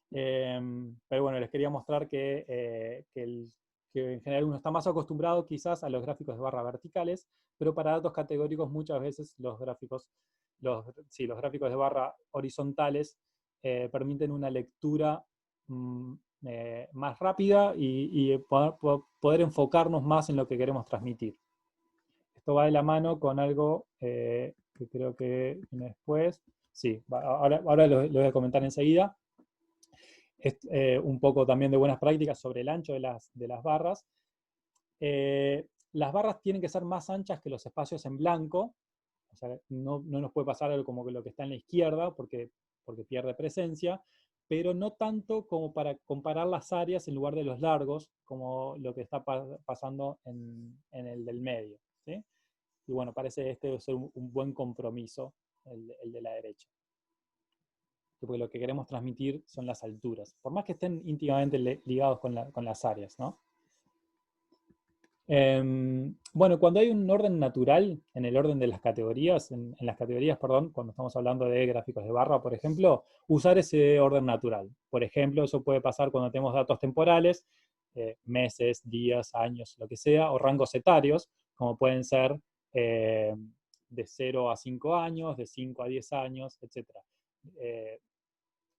Speaker 1: pero bueno, les quería mostrar que en general uno está más acostumbrado quizás a los gráficos de barra verticales, pero para datos categóricos muchas veces los gráficos de barra horizontales permiten una lectura más rápida y poder enfocarnos más en lo que queremos transmitir. Esto va de la mano con algo que creo que viene después. Sí, ahora lo voy a comentar enseguida. Un poco también de buenas prácticas sobre el ancho de las barras. Las barras tienen que ser más anchas que los espacios en blanco. O sea, no nos puede pasar algo como que lo que está en la izquierda, porque pierde presencia, pero no tanto como para comparar las áreas en lugar de los largos, como lo que está pasando en el del medio, ¿sí? Y bueno, parece este ser un buen compromiso, el de la derecha. Porque lo que queremos transmitir son las alturas, por más que estén íntimamente ligados con las áreas, ¿no? Bueno, cuando hay un orden natural en el orden de las categorías, en las categorías, perdón, cuando estamos hablando de gráficos de barra, por ejemplo, usar ese orden natural. Por ejemplo, eso puede pasar cuando tenemos datos temporales, meses, días, años, lo que sea, o rangos etarios, como pueden ser de 0 a 5 años, de 5 a 10 años, etc.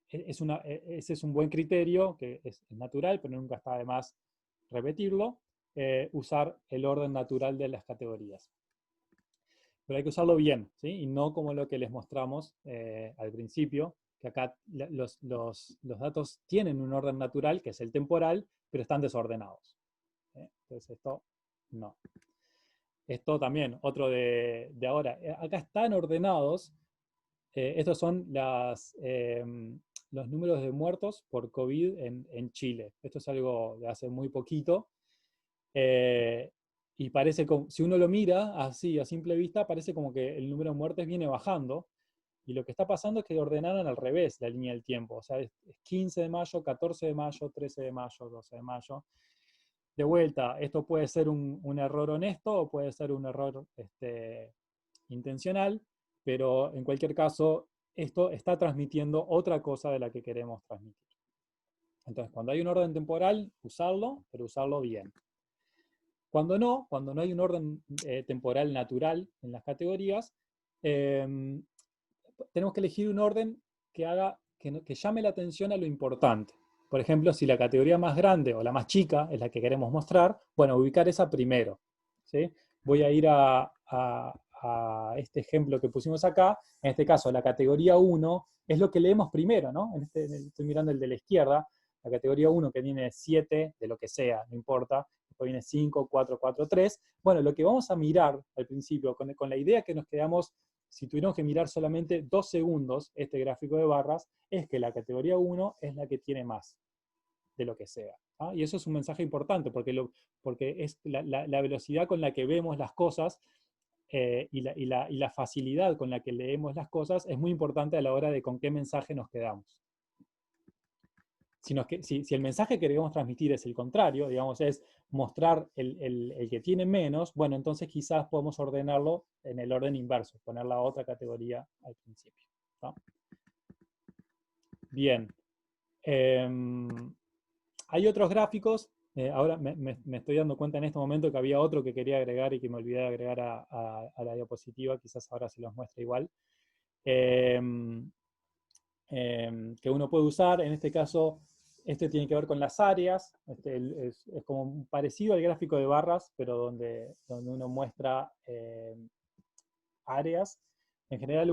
Speaker 1: Ese es un buen criterio, que es natural, pero nunca está de más repetirlo. Usar el orden natural de las categorías. Pero hay que usarlo bien, ¿sí? Y no como lo que les mostramos al principio, que acá los datos tienen un orden natural, que es el temporal, pero están desordenados. Entonces esto no. Esto también, otro de ahora. Acá están ordenados. Estos son los números de muertos por COVID en Chile. Esto es algo de hace muy poquito. Y parece como, si uno lo mira así a simple vista, parece como que el número de muertes viene bajando, y lo que está pasando es que ordenaron al revés la línea del tiempo, o sea, es 15 de mayo, 14 de mayo, 13 de mayo, 12 de mayo. De vuelta, esto puede ser un error honesto o puede ser un error intencional, pero en cualquier caso, esto está transmitiendo otra cosa de la que queremos transmitir. Entonces, cuando hay un orden temporal, usarlo, pero usarlo bien. Cuando no hay un orden temporal natural en las categorías, tenemos que elegir un orden que llame la atención a lo importante. Por ejemplo, si la categoría más grande o la más chica es la que queremos mostrar, bueno, ubicar esa primero, ¿sí? Voy a ir a este ejemplo que pusimos acá. En este caso, la categoría 1 es lo que leemos primero, ¿no? Estoy mirando el de la izquierda, la categoría 1 que tiene 7, de lo que sea, no importa, después viene 5, 4, 4, 3. Bueno, lo que vamos a mirar al principio, con la idea que nos quedamos, si tuviéramos que mirar solamente 2 segundos este gráfico de barras, es que la categoría 1 es la que tiene más, de lo que sea. ¿Ah? Y eso es un mensaje importante, porque es la velocidad con la que vemos las cosas y la facilidad con la que leemos las cosas es muy importante a la hora de con qué mensaje nos quedamos. Si el mensaje que queremos transmitir es el contrario, digamos, es mostrar el que tiene menos, bueno, entonces quizás podemos ordenarlo en el orden inverso, poner la otra categoría al principio, ¿no? Bien. Hay otros gráficos. Ahora me estoy dando cuenta en este momento que había otro que quería agregar y que me olvidé de agregar a la diapositiva. Quizás ahora se los muestre igual. Que uno puede usar. En este caso, este tiene que ver con las áreas. Es como parecido al gráfico de barras, pero donde uno muestra áreas. En general,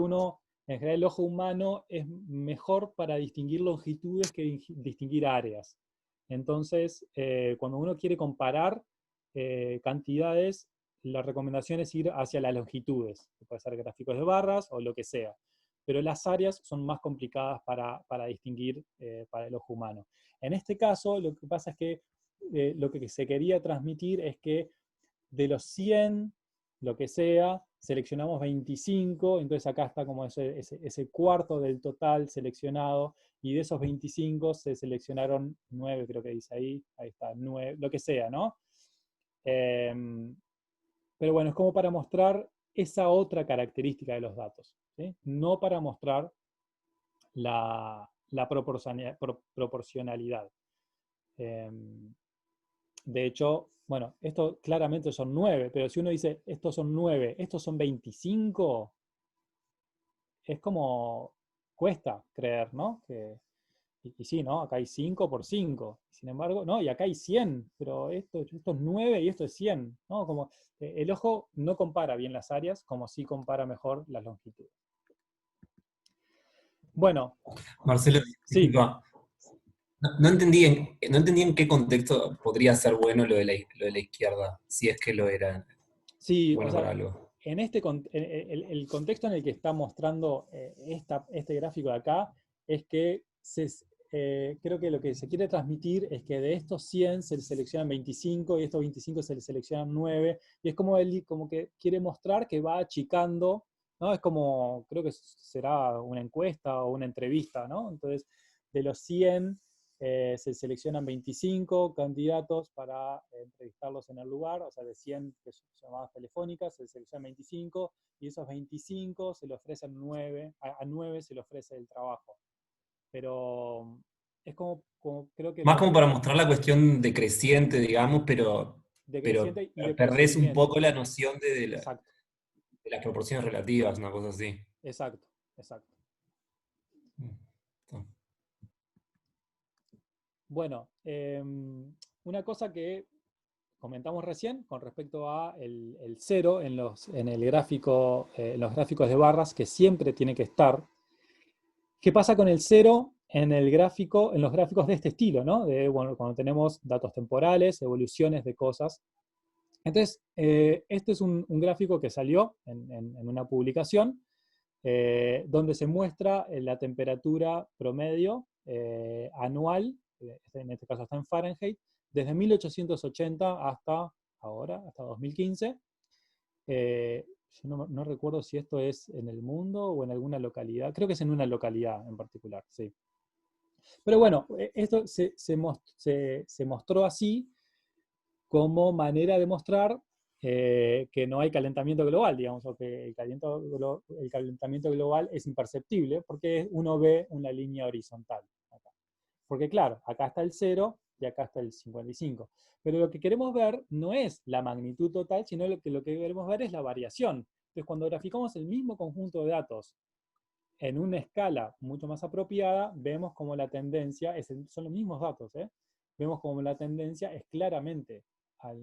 Speaker 1: el ojo humano es mejor para distinguir longitudes que distinguir áreas. Entonces, cuando uno quiere comparar cantidades, la recomendación es ir hacia las longitudes, que puede ser gráficos de barras o lo que sea. Pero las áreas son más complicadas para distinguir para el ojo humano. En este caso, lo que pasa es que lo que se quería transmitir es que de los 100, lo que sea, seleccionamos 25, entonces acá está como ese cuarto del total seleccionado, y de esos 25 se seleccionaron 9, creo que dice ahí está, 9, lo que sea, ¿no? Pero bueno, es como para mostrar esa otra característica de los datos, ¿sí? No para mostrar la proporcionalidad. De hecho, bueno, esto claramente son 9, pero si uno dice, estos son 9, estos son 25, es como cuesta creer, ¿no? Y sí, ¿no? Acá hay 5 por 5. Sin embargo, no, y acá hay 100, pero esto es 9 y esto es 100, ¿no? Como el ojo no compara bien las áreas, como sí compara mejor las longitudes. Bueno.
Speaker 3: Marcelo,
Speaker 1: sí.
Speaker 3: No entendí en qué contexto podría ser bueno lo de la izquierda, si es que lo era
Speaker 1: Sí,
Speaker 3: bueno
Speaker 1: o sea,
Speaker 3: para algo.
Speaker 1: en el contexto en el que está mostrando este gráfico de acá es que creo que lo que se quiere transmitir es que de estos 100 se seleccionan 25 y estos 25 se seleccionan 9, y es como él como que quiere mostrar que va achicando, ¿no? Es como, creo que será una encuesta o una entrevista, ¿no? Entonces, de los 100 se seleccionan 25 candidatos para entrevistarlos en el lugar, o sea, de 100 llamadas telefónicas, se seleccionan 25, y esos 25 se le ofrecen 9, a 9 se le ofrece el trabajo. Pero es como creo que
Speaker 3: Más como para mostrar la cuestión decreciente, digamos, pero
Speaker 1: decreciente y de
Speaker 3: perdés un
Speaker 1: procedimiento.
Speaker 3: poco la noción
Speaker 1: Exacto,
Speaker 3: de las proporciones relativas, una cosa así.
Speaker 1: exacto, exacto. Bueno, una cosa que comentamos recién con respecto a el cero en los gráficos de barras, que siempre tiene que estar. ¿Qué pasa con el cero en los gráficos de este estilo, ¿no? Bueno, cuando tenemos datos temporales, evoluciones de cosas. Entonces, este es un gráfico que salió en una publicación, donde se muestra la temperatura promedio anual, en este caso está en Fahrenheit, desde 1880 hasta ahora, hasta 2015. Yo no recuerdo si esto es en el mundo o en alguna localidad. Creo que es en una localidad en particular, sí. Pero bueno, esto se mostró así como manera de mostrar que no hay calentamiento global, digamos, o que el calentamiento global es imperceptible porque uno ve una línea horizontal acá. Porque claro, acá está el 0 y acá está el 55. Pero lo que queremos ver no es la magnitud total, sino lo que queremos ver es la variación. Entonces, cuando graficamos el mismo conjunto de datos en una escala mucho más apropiada, vemos como la tendencia, son los mismos datos, vemos como la tendencia es claramente a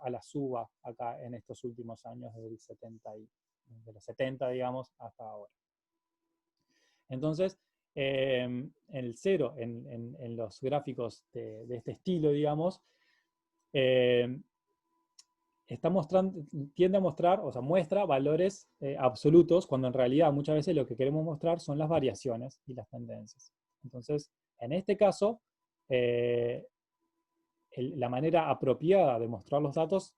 Speaker 1: la suba acá en estos últimos años de los 70, digamos, hasta ahora. Entonces, el 0 en los gráficos de este estilo, digamos, tiende a mostrar, o sea, muestra valores absolutos, cuando en realidad muchas veces lo que queremos mostrar son las variaciones y las tendencias. Entonces, en este caso, la manera apropiada de mostrar los datos,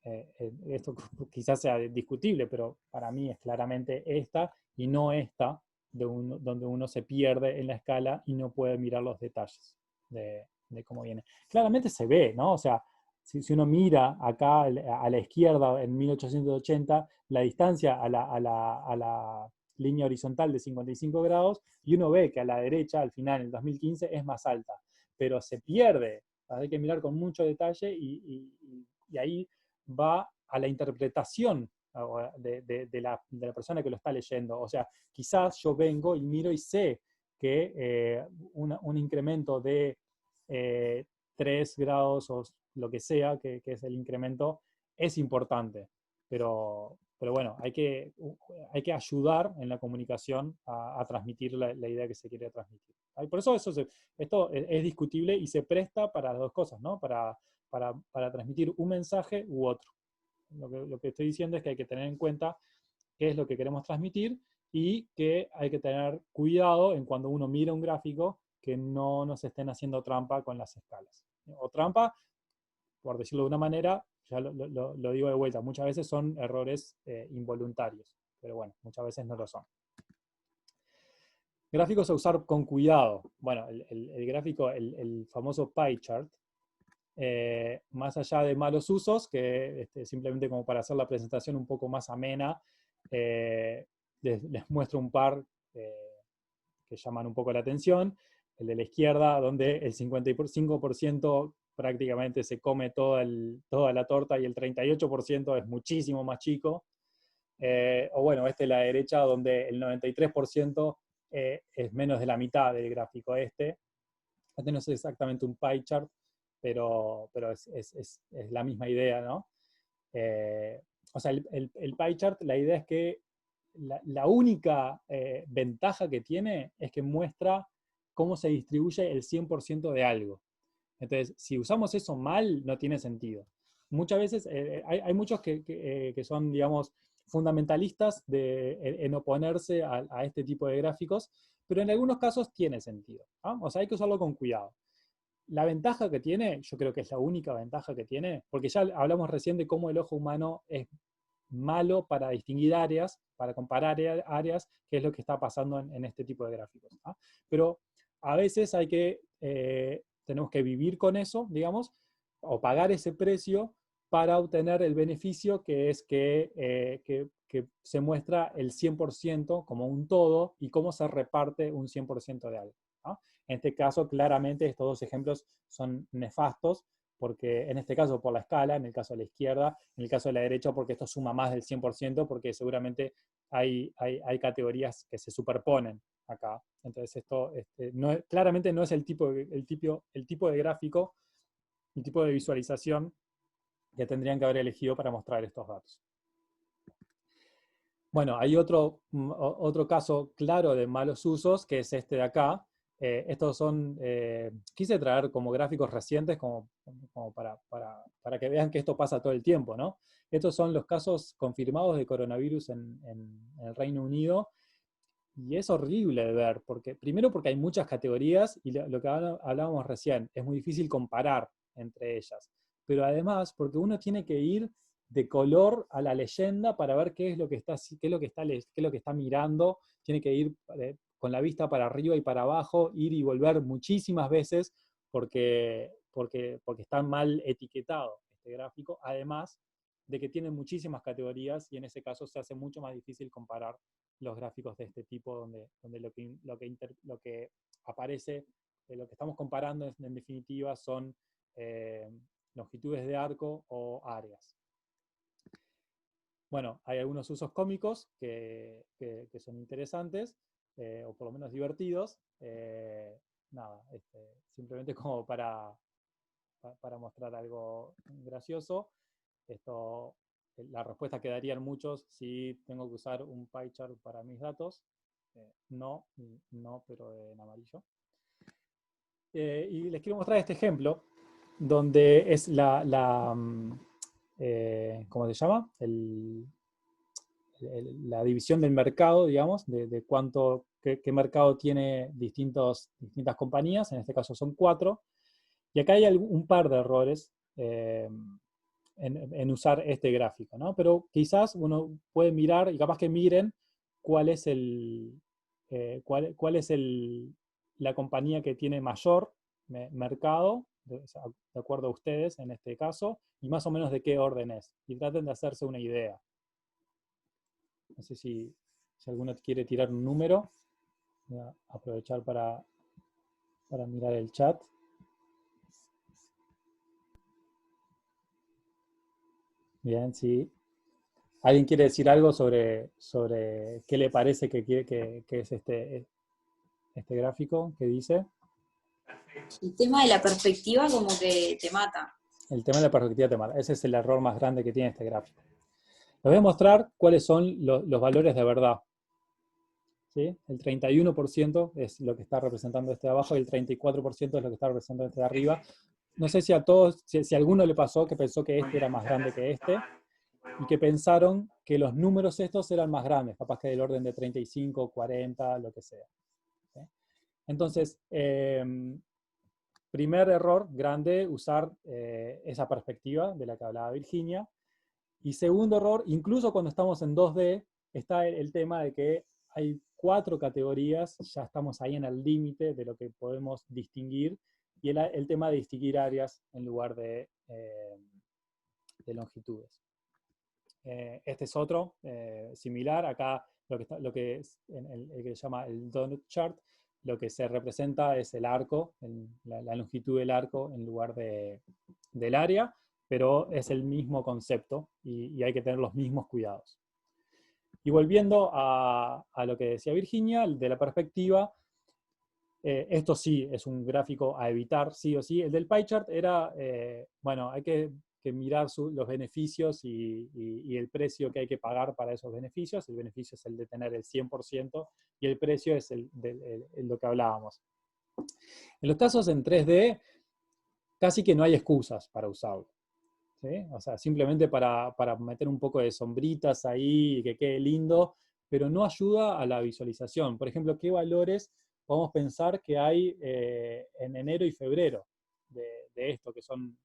Speaker 1: esto quizás sea discutible, pero para mí es claramente esta y no esta, donde uno se pierde en la escala y no puede mirar los detalles de cómo viene. Claramente se ve, ¿no? O sea, si uno mira acá a la izquierda en 1880, la distancia a la línea horizontal de 55 grados, y uno ve que a la derecha, al final, en el 2015, es más alta, pero se pierde. Hay que mirar con mucho detalle y ahí va a la interpretación de la persona que lo está leyendo. O sea, quizás yo vengo y miro y sé que un incremento de 3 grados o lo que sea, que es el incremento, es importante. Pero bueno, hay que ayudar en la comunicación a transmitir la idea que se quiere transmitir. Por eso esto es discutible y se presta para las dos cosas, ¿no? Para transmitir un mensaje u otro. Lo que estoy diciendo es que hay que tener en cuenta qué es lo que queremos transmitir y que hay que tener cuidado en cuando uno mira un gráfico que no nos estén haciendo trampa con las escalas. O trampa, por decirlo de una manera, ya lo digo de vuelta, muchas veces son errores involuntarios, pero bueno, muchas veces no lo son. Gráficos a usar con cuidado. Bueno, el gráfico, el famoso pie chart, más allá de malos usos, que simplemente como para hacer la presentación un poco más amena, les muestro un par que llaman un poco la atención. El de la izquierda, donde el 55% prácticamente se come toda la torta y el 38% es muchísimo más chico. O bueno, este de la derecha, donde el 93% es menos de la mitad del gráfico este. Este no es exactamente un pie chart, pero es la misma idea, ¿no? O sea, el pie chart, la idea es que la única ventaja que tiene es que muestra cómo se distribuye el 100% de algo. Entonces, si usamos eso mal, no tiene sentido. Muchas veces hay muchos que son, digamos, fundamentalistas en oponerse a este tipo de gráficos, pero en algunos casos tiene sentido, ¿no? O sea, hay que usarlo con cuidado. La ventaja que tiene, yo creo que es la única ventaja que tiene, porque ya hablamos recién de cómo el ojo humano es malo para distinguir áreas, para comparar áreas, que es lo que está pasando en este tipo de gráficos, ¿no? Pero a veces tenemos que vivir con eso, digamos, o pagar ese precio para obtener el beneficio que es que se muestra el 100% como un todo y cómo se reparte un 100% de algo, ¿no? En este caso, claramente, estos dos ejemplos son nefastos, porque en este caso por la escala, en el caso de la izquierda, en el caso de la derecha porque esto suma más del 100%, porque seguramente hay categorías que se superponen acá. Entonces esto claramente no es el tipo de gráfico, el tipo de visualización que tendrían que haber elegido para mostrar estos datos. Bueno, hay otro caso claro de malos usos, que es este de acá. Estos son, quise traer como gráficos recientes como para que vean que esto pasa todo el tiempo, ¿no? Estos son los casos confirmados de coronavirus en el Reino Unido, y es horrible de ver, primero porque hay muchas categorías, y lo que hablábamos recién, es muy difícil comparar entre ellas, pero además porque uno tiene que ir de color a la leyenda para ver qué es lo que está mirando, tiene que ir con la vista para arriba y para abajo, ir y volver muchísimas veces porque está mal etiquetado este gráfico, además de que tiene muchísimas categorías y en ese caso se hace mucho más difícil comparar los gráficos de este tipo donde lo que aparece, lo que estamos comparando en definitiva son longitudes de arco o áreas. Bueno, hay algunos usos cómicos que son interesantes, o por lo menos divertidos. Nada, simplemente como para mostrar algo gracioso. La respuesta que darían muchos si tengo que usar un pie chart para mis datos. No, pero en amarillo. Y les quiero mostrar este ejemplo, donde es ¿cómo se llama? La división del mercado, digamos, de qué mercado tiene distintas compañías, en este caso son 4, y acá hay un par de errores en usar este gráfico, ¿no? Pero quizás uno puede mirar, y capaz que miren, cuál es la compañía que tiene mayor mercado, de acuerdo a ustedes en este caso, y más o menos de qué orden es. Y traten de hacerse una idea. No sé si alguno quiere tirar un número. Voy a aprovechar para mirar el chat. Bien, sí. ¿Alguien quiere decir algo sobre qué le parece que es este gráfico? ¿Qué dice?
Speaker 4: El tema de la perspectiva como que te mata.
Speaker 1: El tema de la perspectiva te mata. Ese es el error más grande que tiene este gráfico. Les voy a mostrar cuáles son los valores de verdad. ¿Sí? El 31% es lo que está representando este de abajo y el 34% es lo que está representando este de arriba. No sé si a todos, si a alguno le pasó que pensó que este era más grande que este, y que pensaron que los números estos eran más grandes, capaz que del orden de 35, 40, lo que sea. ¿Sí? Entonces, primer error grande, usar esa perspectiva de la que hablaba Virginia. Y segundo error, incluso cuando estamos en 2D, está el tema de que hay 4 categorías, ya estamos ahí en el límite de lo que podemos distinguir, y el tema de distinguir áreas en lugar de longitudes. Este es otro similar. Acá lo que es el que se llama el donut chart, lo que se representa es el arco, la longitud del arco en lugar del área, pero es el mismo concepto y hay que tener los mismos cuidados. Y volviendo a lo que decía Virginia, de la perspectiva, esto sí es un gráfico a evitar, sí o sí. El del pie chart era, bueno, hay que mirar los beneficios y el precio que hay que pagar para esos beneficios. El beneficio es el de tener el 100% y el precio es lo que hablábamos. En los casos en 3D, casi que no hay excusas para usarlo, ¿sí? O sea, simplemente para meter un poco de sombritas ahí y que quede lindo, pero no ayuda a la visualización. Por ejemplo, ¿qué valores podemos pensar que hay en enero y febrero de esto, que son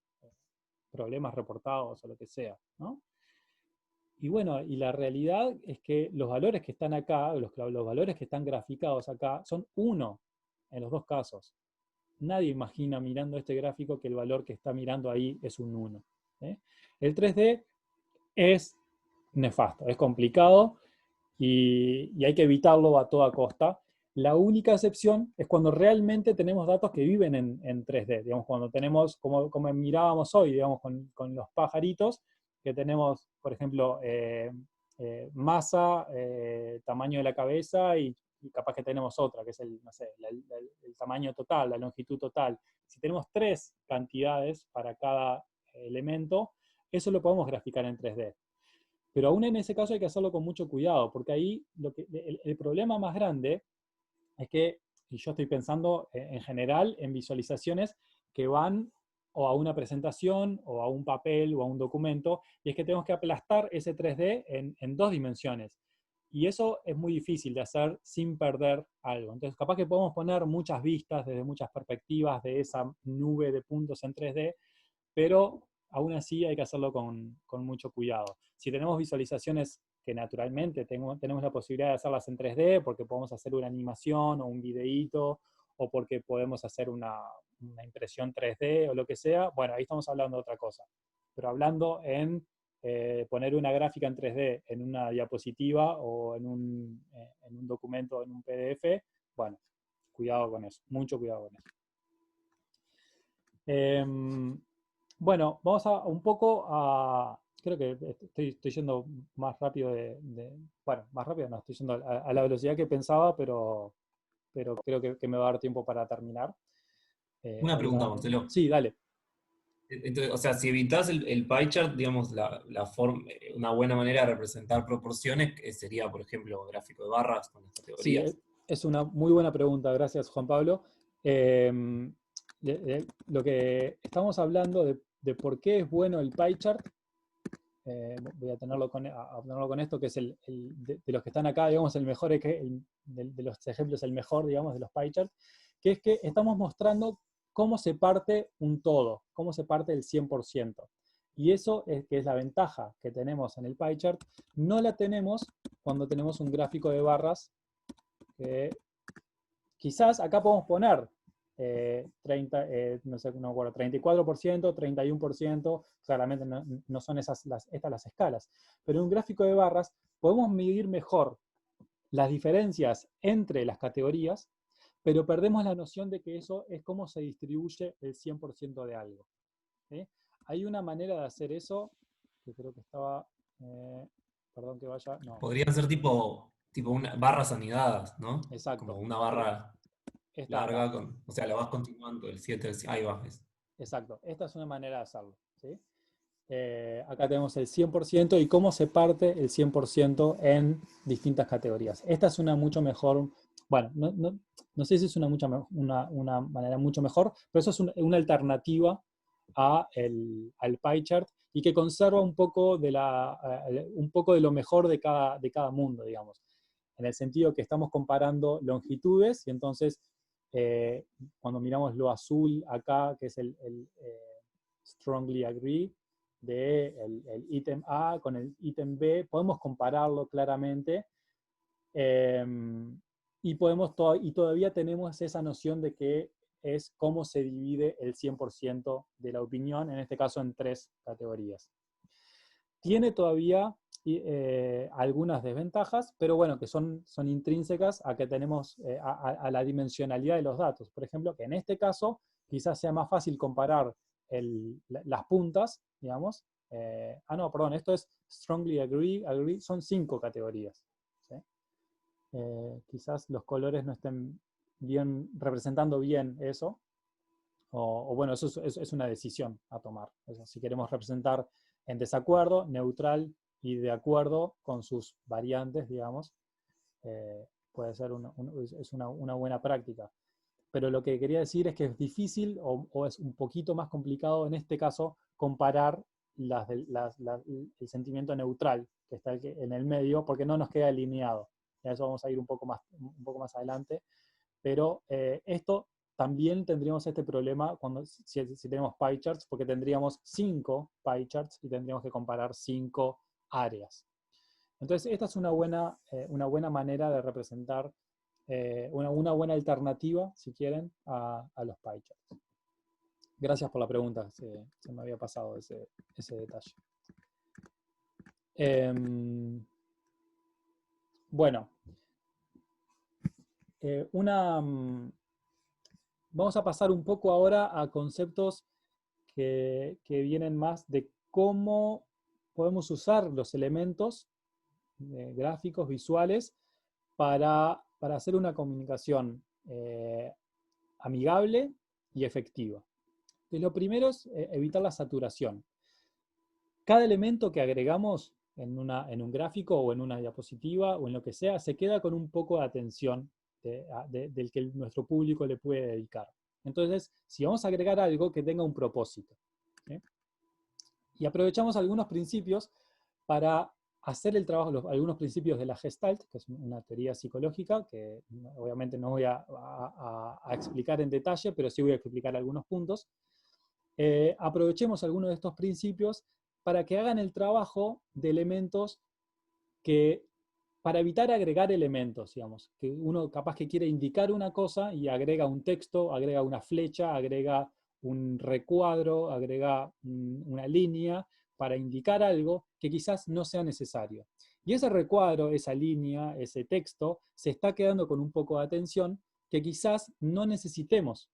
Speaker 1: problemas reportados o lo que sea, ¿no? Y bueno, y la realidad es que los valores que están acá, los valores que están graficados acá, son 1 en los 2 casos. Nadie imagina mirando este gráfico que el valor que está mirando ahí es un 1. ¿Sí? El 3D es nefasto, es complicado y hay que evitarlo a toda costa. La única excepción es cuando realmente tenemos datos que viven en 3D, digamos, cuando tenemos, como mirábamos hoy, digamos, con los pajaritos, que tenemos, por ejemplo, masa, tamaño de la cabeza y capaz que tenemos otra, que es no sé, el tamaño total, la longitud total. Si tenemos 3 cantidades para cada elemento, eso lo podemos graficar en 3D. Pero aún en ese caso hay que hacerlo con mucho cuidado, porque ahí el problema más grande es que, y yo estoy pensando en general en visualizaciones que van o a una presentación, o a un papel, o a un documento, y es que tenemos que aplastar ese 3D en 2 dimensiones. Y eso es muy difícil de hacer sin perder algo. Entonces, capaz que podemos poner muchas vistas desde muchas perspectivas de esa nube de puntos en 3D, pero aún así hay que hacerlo con mucho cuidado. Si tenemos visualizaciones que naturalmente tenemos la posibilidad de hacerlas en 3D, porque podemos hacer una animación o un videíto, o porque podemos hacer una impresión 3D o lo que sea, bueno, ahí estamos hablando de otra cosa. Pero hablando en poner una gráfica en 3D en una diapositiva o en un documento, en un PDF, bueno, cuidado con eso, mucho cuidado con eso. Bueno, vamos a un poco a... Creo que estoy yendo más rápido bueno, más rápido no, estoy yendo a la velocidad que pensaba, pero creo que me va a dar tiempo para terminar.
Speaker 3: Una pregunta, Marcelo.
Speaker 1: Sí, dale.
Speaker 3: Entonces, o sea, si evitas el pie chart, digamos, una buena manera de representar proporciones sería, por ejemplo, gráfico de barras con las categorías.
Speaker 1: Sí, es una muy buena pregunta, gracias Juan Pablo. Lo que estamos hablando de por qué es bueno el pie chart, voy a tenerlo con esto, que es de los que están acá, digamos, el mejor, de los ejemplos, el mejor, digamos, de los pie charts, que es que estamos mostrando cómo se parte un todo, cómo se parte el 100%. Y eso es que es la ventaja que tenemos en el pie chart. No la tenemos cuando tenemos un gráfico de barras, que quizás acá podemos poner 34%, 31%, claramente no son estas las escalas, pero en un gráfico de barras podemos medir mejor las diferencias entre las categorías, pero perdemos la noción de que eso es cómo se distribuye el 100% de algo. ¿Sí? Hay una manera de hacer eso, que creo que estaba, perdón que vaya, no.
Speaker 3: Podría ser tipo barras anidadas, ¿no?
Speaker 1: Exacto.
Speaker 3: Como una barra larga, o sea, la vas continuando, el 7, ahí va.
Speaker 1: Exacto, esta es una manera de hacerlo. ¿Sí? Acá tenemos el 100% y cómo se parte el 100% en distintas categorías. Esta es una mucho mejor, bueno, no sé si es una manera mucho mejor, pero eso es una alternativa al pie chart y que conserva un poco de lo mejor de cada mundo, digamos. En el sentido que estamos comparando longitudes y entonces cuando miramos lo azul acá, que es el strongly agree, el ítem A con el ítem B, podemos compararlo claramente, y todavía tenemos esa noción de que es cómo se divide el 100% de la opinión, en este caso en 3 categorías. Tiene todavía algunas desventajas, pero bueno, que son intrínsecas a que tenemos a la dimensionalidad de los datos. Por ejemplo, que en este caso quizás sea más fácil comparar las puntas, digamos. No, perdón, esto es strongly agree, son 5 categorías. ¿Sí? Quizás los colores no estén representando bien eso, o bueno, eso es una decisión a tomar. Eso, si queremos representar en desacuerdo, neutral y de acuerdo con sus variantes, digamos, puede ser una buena práctica. Pero lo que quería decir es que es difícil o es un poquito más complicado en este caso comparar el sentimiento neutral que está en el medio, porque no nos queda alineado. Y a eso vamos a ir un poco más adelante. Pero esto también tendríamos este problema si tenemos pie charts, porque tendríamos 5 pie charts y tendríamos que comparar 5 áreas. Entonces, esta es una buena manera de representar, una buena alternativa, si quieren, a los pie charts. Gracias por la pregunta, se me había pasado ese detalle. Bueno, vamos a pasar un poco ahora a conceptos que vienen más de cómo podemos usar los elementos gráficos, visuales, para hacer una comunicación amigable y efectiva. Entonces, lo primero es evitar la saturación. Cada elemento que agregamos en un gráfico o en una diapositiva o en lo que sea, se queda con un poco de atención del que nuestro público le puede dedicar. Entonces, si vamos a agregar algo, que tenga un propósito. ¿Sí? Y aprovechamos algunos principios para hacer el trabajo, algunos principios de la Gestalt, que es una teoría psicológica, que obviamente no voy a explicar en detalle, pero sí voy a explicar algunos puntos. Aprovechemos algunos de estos principios para que hagan el trabajo de elementos para evitar agregar elementos, digamos, que uno capaz que quiere indicar una cosa y agrega un texto, agrega una flecha, agrega un recuadro, agrega una línea para indicar algo que quizás no sea necesario. Y ese recuadro, esa línea, ese texto, se está quedando con un poco de atención que quizás no necesitemos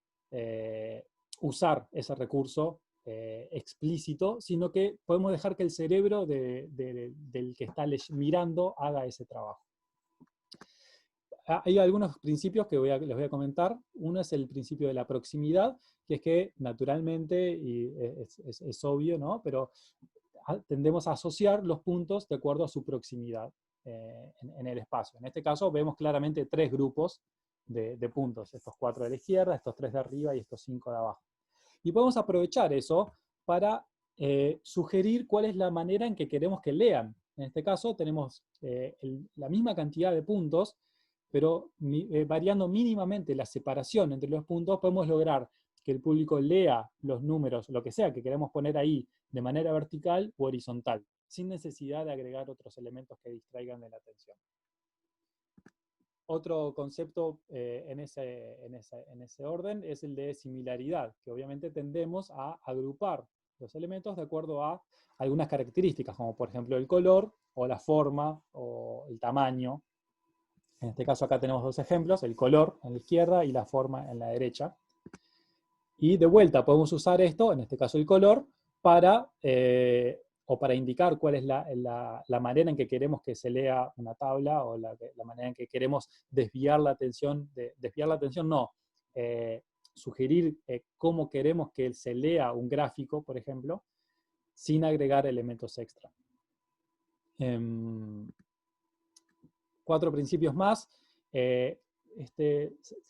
Speaker 1: usar ese recurso explícito, sino que podemos dejar que el cerebro del que está mirando haga ese trabajo. Hay algunos principios que les voy a comentar. Uno es el principio de la proximidad, que es que naturalmente, y es obvio, ¿no? Pero tendemos a asociar los puntos de acuerdo a su proximidad en el espacio. En este caso vemos claramente 3 grupos de puntos, estos 4 de la izquierda, estos 3 de arriba y estos 5 de abajo. Y podemos aprovechar eso para sugerir cuál es la manera en que queremos que lean. En este caso tenemos la misma cantidad de puntos, pero variando mínimamente la separación entre los puntos, podemos lograr que el público lea los números, lo que sea que queremos poner ahí, de manera vertical o horizontal, sin necesidad de agregar otros elementos que distraigan de la atención. Otro concepto en ese orden es el de similaridad, que obviamente tendemos a agrupar los elementos de acuerdo a algunas características, como por ejemplo el color, o la forma, o el tamaño. En este caso acá tenemos 2 ejemplos, el color en la izquierda y la forma en la derecha. Y de vuelta podemos usar esto, en este caso el color, para indicar cuál es la manera en que queremos que se lea una tabla, o la manera en que queremos desviar la atención, sugerir cómo queremos que se lea un gráfico, por ejemplo, sin agregar elementos extra. 4 principios más.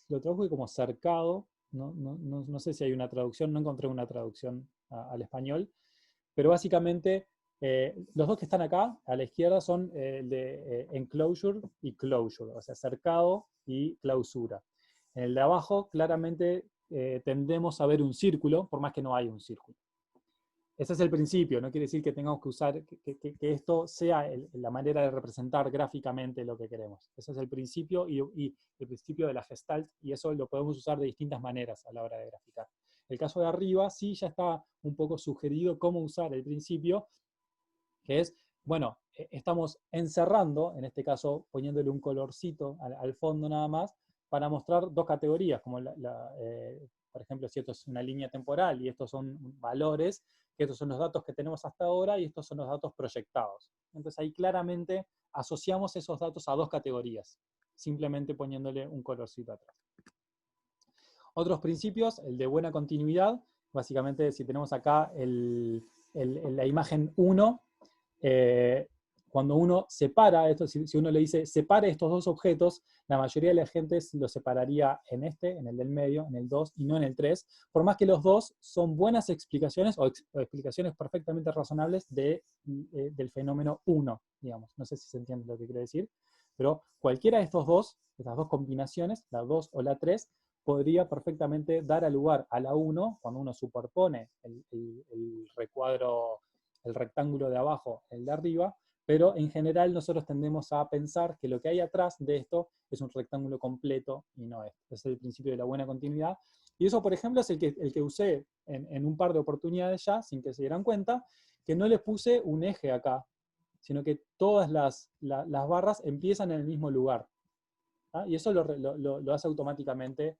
Speaker 1: Lo traduje como cercado. No sé si hay una traducción, no encontré una traducción al español, pero básicamente los 2 que están acá, a la izquierda, son el de enclosure y closure, o sea, cercado y clausura. En el de abajo, claramente tendemos a ver un círculo, por más que no haya un círculo. Ese es el principio, no quiere decir que tengamos que usar, que esto sea la manera de representar gráficamente lo que queremos. Ese es el principio y el principio de la Gestalt, y eso lo podemos usar de distintas maneras a la hora de graficar. El caso de arriba sí ya está un poco sugerido cómo usar el principio, que es, bueno, estamos encerrando, en este caso poniéndole un colorcito al fondo nada más, para mostrar dos categorías, como por ejemplo, si esto es una línea temporal y estos son valores, que estos son los datos que tenemos hasta ahora y estos son los datos proyectados. Entonces ahí claramente asociamos esos datos a dos categorías, simplemente poniéndole un colorcito atrás. Otros principios, el de buena continuidad, básicamente si tenemos acá la imagen 1, cuando uno separa esto, si uno le dice separe estos dos objetos, la mayoría de la gente los separaría en en el del medio, en el 2 y no en el 3, por más que los dos son buenas explicaciones o explicaciones perfectamente razonables del fenómeno 1, digamos. No sé si se entiende lo que quiero decir, pero cualquiera de estas dos combinaciones, la 2 o la 3, podría perfectamente dar a lugar a la 1 cuando uno superpone el recuadro, el rectángulo de abajo, el de arriba, pero en general nosotros tendemos a pensar que lo que hay atrás de esto es un rectángulo completo y no es. Ese es el principio de la buena continuidad. Y eso, por ejemplo, es el que usé en un par de oportunidades ya, sin que se dieran cuenta, que no le puse un eje acá, sino que todas las barras empiezan en el mismo lugar. ¿Ah? Y eso lo hace automáticamente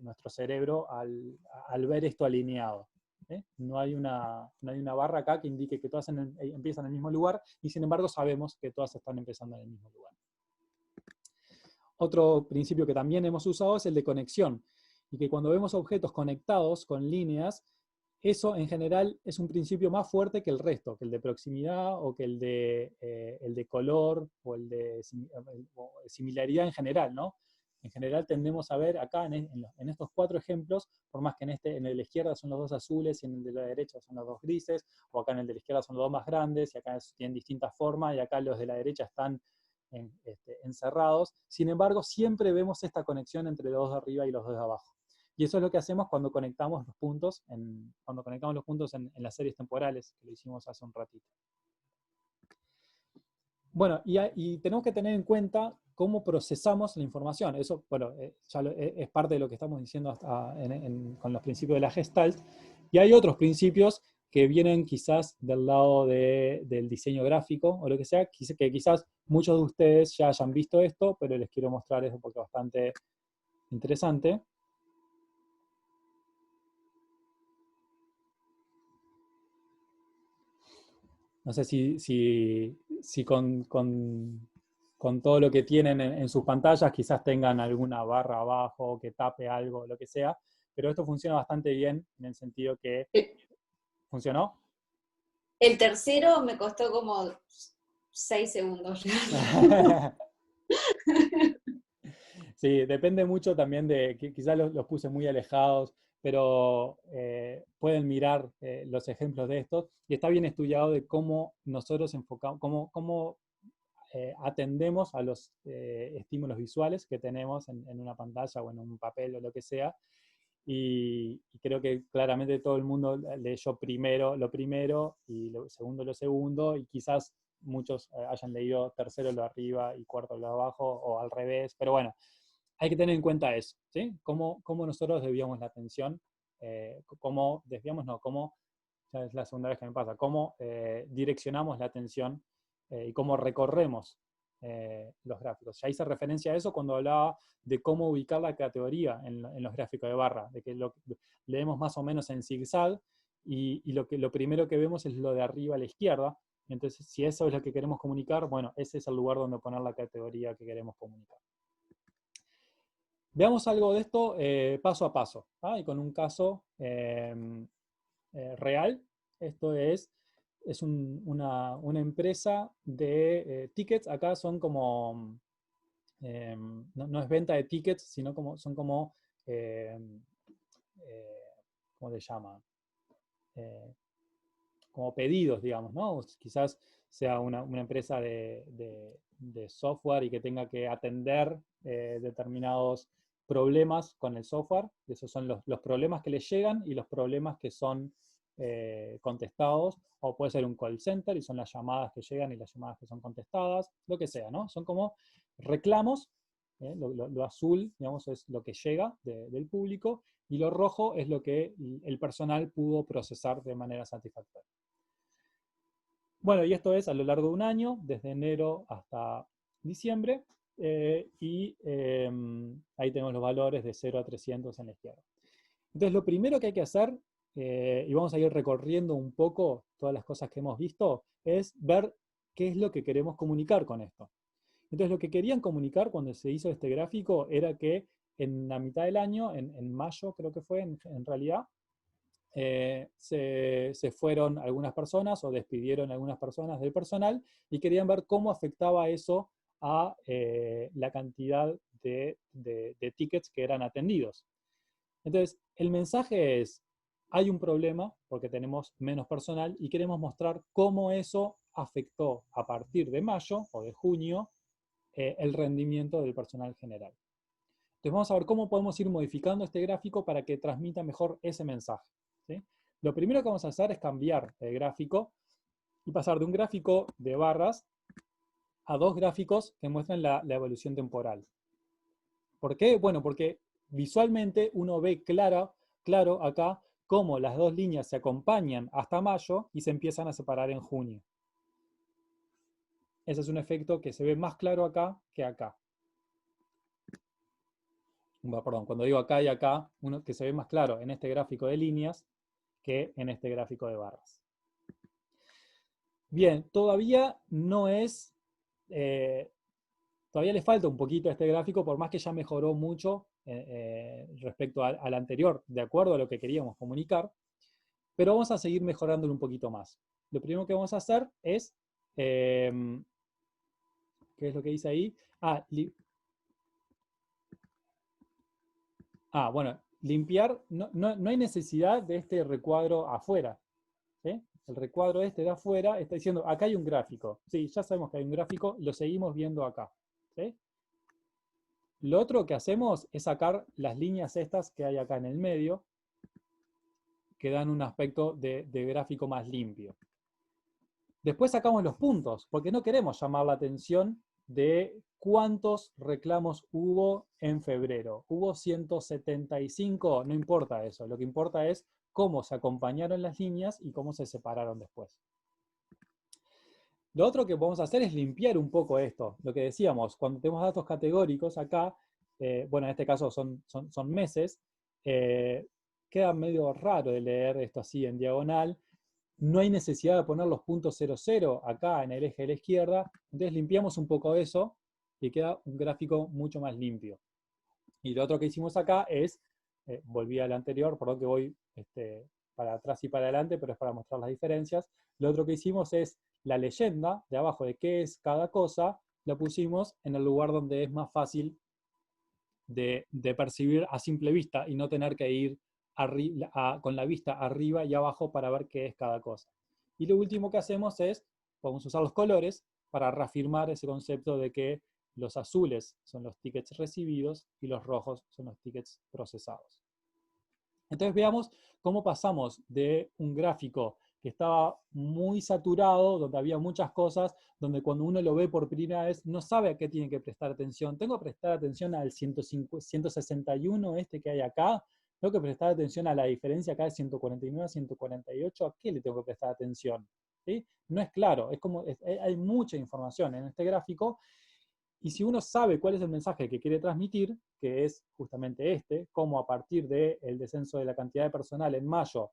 Speaker 1: nuestro cerebro al ver esto alineado. No hay una barra acá que indique que todas empiezan en el mismo lugar, y sin embargo sabemos que todas están empezando en el mismo lugar. Otro principio que también hemos usado es el de conexión, y que cuando vemos objetos conectados con líneas, eso en general es un principio más fuerte que el resto, que el de proximidad o que el de color o el de similaridad en general, ¿no? En general tendemos a ver acá en estos cuatro ejemplos, por más que en el de la izquierda son los dos azules y en el de la derecha son los dos grises, o acá en el de la izquierda son los dos más grandes y acá tienen distintas formas y acá los de la derecha están encerrados. Sin embargo, siempre vemos esta conexión entre los dos de arriba y los dos de abajo. Y eso es lo que hacemos cuando conectamos los puntos en las series temporales, que lo hicimos hace un ratito. Bueno, y tenemos que tener en cuenta cómo procesamos la información. Eso, bueno, ya es parte de lo que estamos diciendo con los principios de la Gestalt. Y hay otros principios que vienen quizás del lado del diseño gráfico o lo que sea, que quizás muchos de ustedes ya hayan visto esto, pero les quiero mostrar eso porque es bastante interesante. No sé si con todo lo que tienen en sus pantallas quizás tengan alguna barra abajo que tape algo, lo que sea, pero esto funciona bastante bien en el sentido que... ¿Funcionó?
Speaker 4: El tercero me costó como 6 segundos.
Speaker 1: Sí, depende mucho también de que quizás los puse muy alejados, pero pueden mirar los ejemplos de estos y está bien estudiado de cómo nosotros enfocamos, cómo atendemos a los estímulos visuales que tenemos en una pantalla o en un papel o lo que sea, y creo que claramente todo el mundo leyó primero lo primero y lo segundo, y quizás muchos hayan leído tercero lo arriba y cuarto lo abajo, o al revés, pero bueno, hay que tener en cuenta eso, ¿sí? Cómo nosotros desviamos la atención, cómo desviamos, no, cómo, ya es la segunda vez que me pasa, cómo direccionamos la atención y cómo recorremos los gráficos. Ya hice referencia a eso cuando hablaba de cómo ubicar la categoría en los gráficos de barra, de que leemos más o menos en zigzag y lo primero que vemos es lo de arriba a la izquierda. Entonces, si eso es lo que queremos comunicar, bueno, ese es el lugar donde poner la categoría que queremos comunicar. Veamos algo de esto paso a paso, ¿ah? Y con un caso real. Esto es una empresa de tickets. Acá son como, no es venta de tickets, sino son como, ¿cómo se llama? como pedidos, digamos, ¿no? Quizás sea una empresa de software y que tenga que atender determinados problemas con el software. Esos son los problemas que le llegan y los problemas que son contestados, o puede ser un call center y son las llamadas que llegan y las llamadas que son contestadas, lo que sea, ¿no? Son como reclamos. Lo azul, digamos, es lo que llega del público, y lo rojo es lo que el personal pudo procesar de manera satisfactoria. Bueno, y esto es a lo largo de un año, desde enero hasta diciembre, y ahí tenemos los valores de 0 a 300 en la izquierda. Entonces, lo primero que hay que hacer, y vamos a ir recorriendo un poco todas las cosas que hemos visto, es ver qué es lo que queremos comunicar con esto. Entonces, lo que querían comunicar cuando se hizo este gráfico era que en la mitad del año, en mayo creo que fue en realidad, se fueron algunas personas o despidieron algunas personas del personal y querían ver cómo afectaba eso a la cantidad de tickets que eran atendidos. Entonces, el mensaje es, hay un problema porque tenemos menos personal y queremos mostrar cómo eso afectó a partir de mayo o de junio el rendimiento del personal general. Entonces vamos a ver cómo podemos ir modificando este gráfico para que transmita mejor ese mensaje, ¿sí? Lo primero que vamos a hacer es cambiar el gráfico y pasar de un gráfico de barras a dos gráficos que muestran la evolución temporal. ¿Por qué? Bueno, porque visualmente uno ve claro acá cómo las dos líneas se acompañan hasta mayo y se empiezan a separar en junio. Ese es un efecto que se ve más claro acá que acá. Perdón, cuando digo acá y acá, uno que se ve más claro en este gráfico de líneas que en este gráfico de barras. Bien, todavía no es, todavía le falta un poquito a este gráfico, por más que ya mejoró mucho respecto al anterior, de acuerdo a lo que queríamos comunicar, pero vamos a seguir mejorándolo un poquito más. Lo primero que vamos a hacer es, ¿qué es lo que dice ahí? Bueno, limpiar, no hay necesidad de este recuadro afuera, ¿sí? El recuadro este de afuera está diciendo, acá hay un gráfico. Sí, ya sabemos que hay un gráfico, lo seguimos viendo acá, ¿sí? Lo otro que hacemos es sacar las líneas estas que hay acá en el medio, que dan un aspecto de gráfico más limpio. Después sacamos los puntos, porque no queremos llamar la atención de cuántos reclamos hubo en febrero. ¿Hubo 175? No importa eso. Lo que importa es cómo se acompañaron las líneas y cómo se separaron después. Lo otro que podemos hacer es limpiar un poco esto. Lo que decíamos, cuando tenemos datos categóricos acá, bueno, en este caso son meses, queda medio raro de leer esto así en diagonal. No hay necesidad de poner los puntos 00 acá en el eje de la izquierda, entonces limpiamos un poco eso y queda un gráfico mucho más limpio. Y lo otro que hicimos acá es, volví al anterior, perdón que voy para atrás y para adelante, pero es para mostrar las diferencias. Lo otro que hicimos es la leyenda de abajo de qué es cada cosa, la pusimos en el lugar donde es más fácil de percibir a simple vista y no tener que ir con la vista arriba y abajo para ver qué es cada cosa. Y lo último que hacemos es, podemos usar los colores para reafirmar ese concepto de que los azules son los tickets recibidos y los rojos son los tickets procesados. Entonces veamos cómo pasamos de un gráfico que estaba muy saturado, donde había muchas cosas, donde cuando uno lo ve por primera vez no sabe a qué tiene que prestar atención. Tengo que prestar atención al 161 este que hay acá, tengo que prestar atención a la diferencia acá de 149 a 148, ¿a qué le tengo que prestar atención? ¿Sí? No es claro, hay mucha información en este gráfico, y si uno sabe cuál es el mensaje que quiere transmitir, que es justamente cómo a partir del descenso de la cantidad de personal en mayo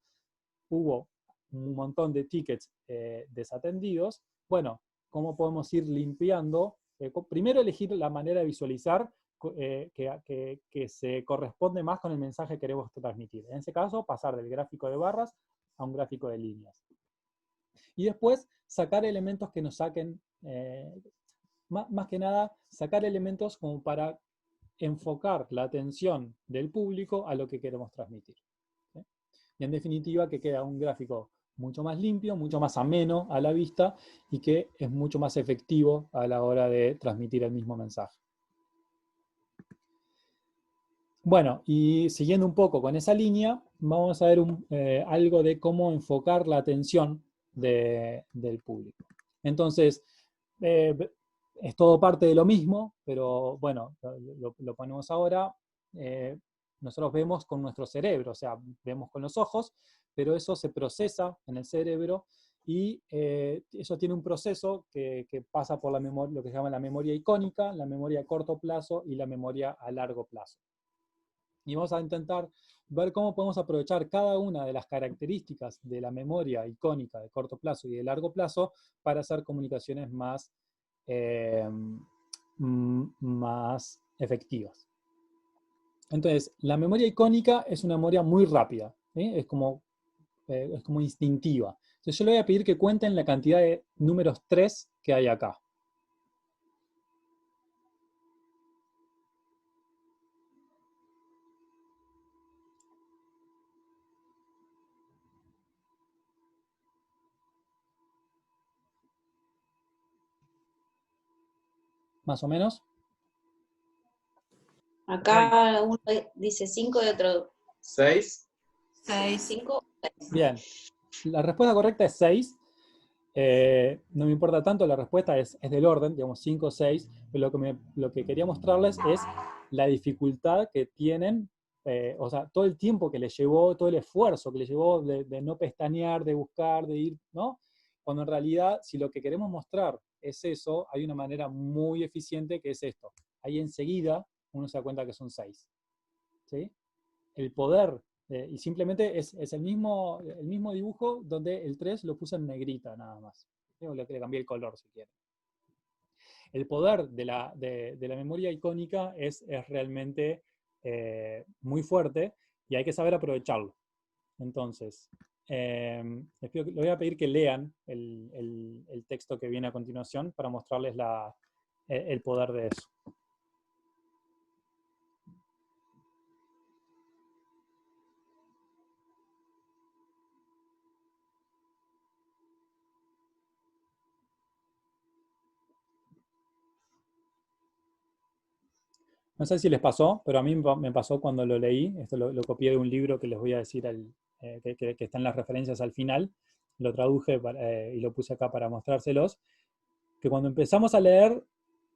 Speaker 1: hubo un montón de tickets desatendidos, bueno, ¿cómo podemos ir limpiando? Primero elegir la manera de visualizar que se corresponde más con el mensaje que queremos transmitir. En ese caso, pasar del gráfico de barras a un gráfico de líneas. Y después, sacar elementos que nos saquen, más que nada, sacar elementos como para enfocar la atención del público a lo que queremos transmitir, ¿sí? Y en definitiva, que queda un gráfico mucho más limpio, mucho más ameno a la vista y que es mucho más efectivo a la hora de transmitir el mismo mensaje. Bueno, y siguiendo un poco con esa línea, vamos a ver algo de cómo enfocar la atención del público. Entonces, es todo parte de lo mismo, pero bueno, lo ponemos ahora. Nosotros vemos con nuestro cerebro, o sea, vemos con los ojos, pero eso se procesa en el cerebro y eso tiene un proceso que pasa por la memoria, lo que se llama la memoria icónica, la memoria a corto plazo y la memoria a largo plazo. Y vamos a intentar ver cómo podemos aprovechar cada una de las características de la memoria icónica de corto plazo y de largo plazo para hacer comunicaciones más efectivas. Entonces, la memoria icónica es una memoria muy rápida, ¿sí? Es como instintiva. Entonces yo le voy a pedir que cuenten la cantidad de números 3 que hay acá. ¿Más o menos?
Speaker 4: Acá uno dice 5 y otro
Speaker 5: 6.
Speaker 2: 6.
Speaker 4: 5.
Speaker 1: Bien. La respuesta correcta es 6. No me importa tanto, la respuesta es del orden, digamos 5 o 6, pero lo que quería mostrarles es la dificultad que tienen, o sea, todo el tiempo que les llevó, todo el esfuerzo que les llevó de no pestañear, de buscar, de ir, ¿no? Cuando en realidad, si lo que queremos mostrar es eso, hay una manera muy eficiente que es esto. Ahí enseguida uno se da cuenta que son 6. ¿Sí? El poder, y simplemente es el mismo dibujo donde el 3 lo puse en negrita nada más. Le cambié el color si quieren. El poder de la memoria icónica es realmente muy fuerte y hay que saber aprovecharlo. Entonces, le voy a pedir que lean el texto que viene a continuación para mostrarles el poder de eso. No sé si les pasó, pero a mí me pasó cuando lo leí. Esto lo copié de un libro que les voy a decir, que está en las referencias al final. Lo traduje y lo puse acá para mostrárselos. Que cuando empezamos a leer,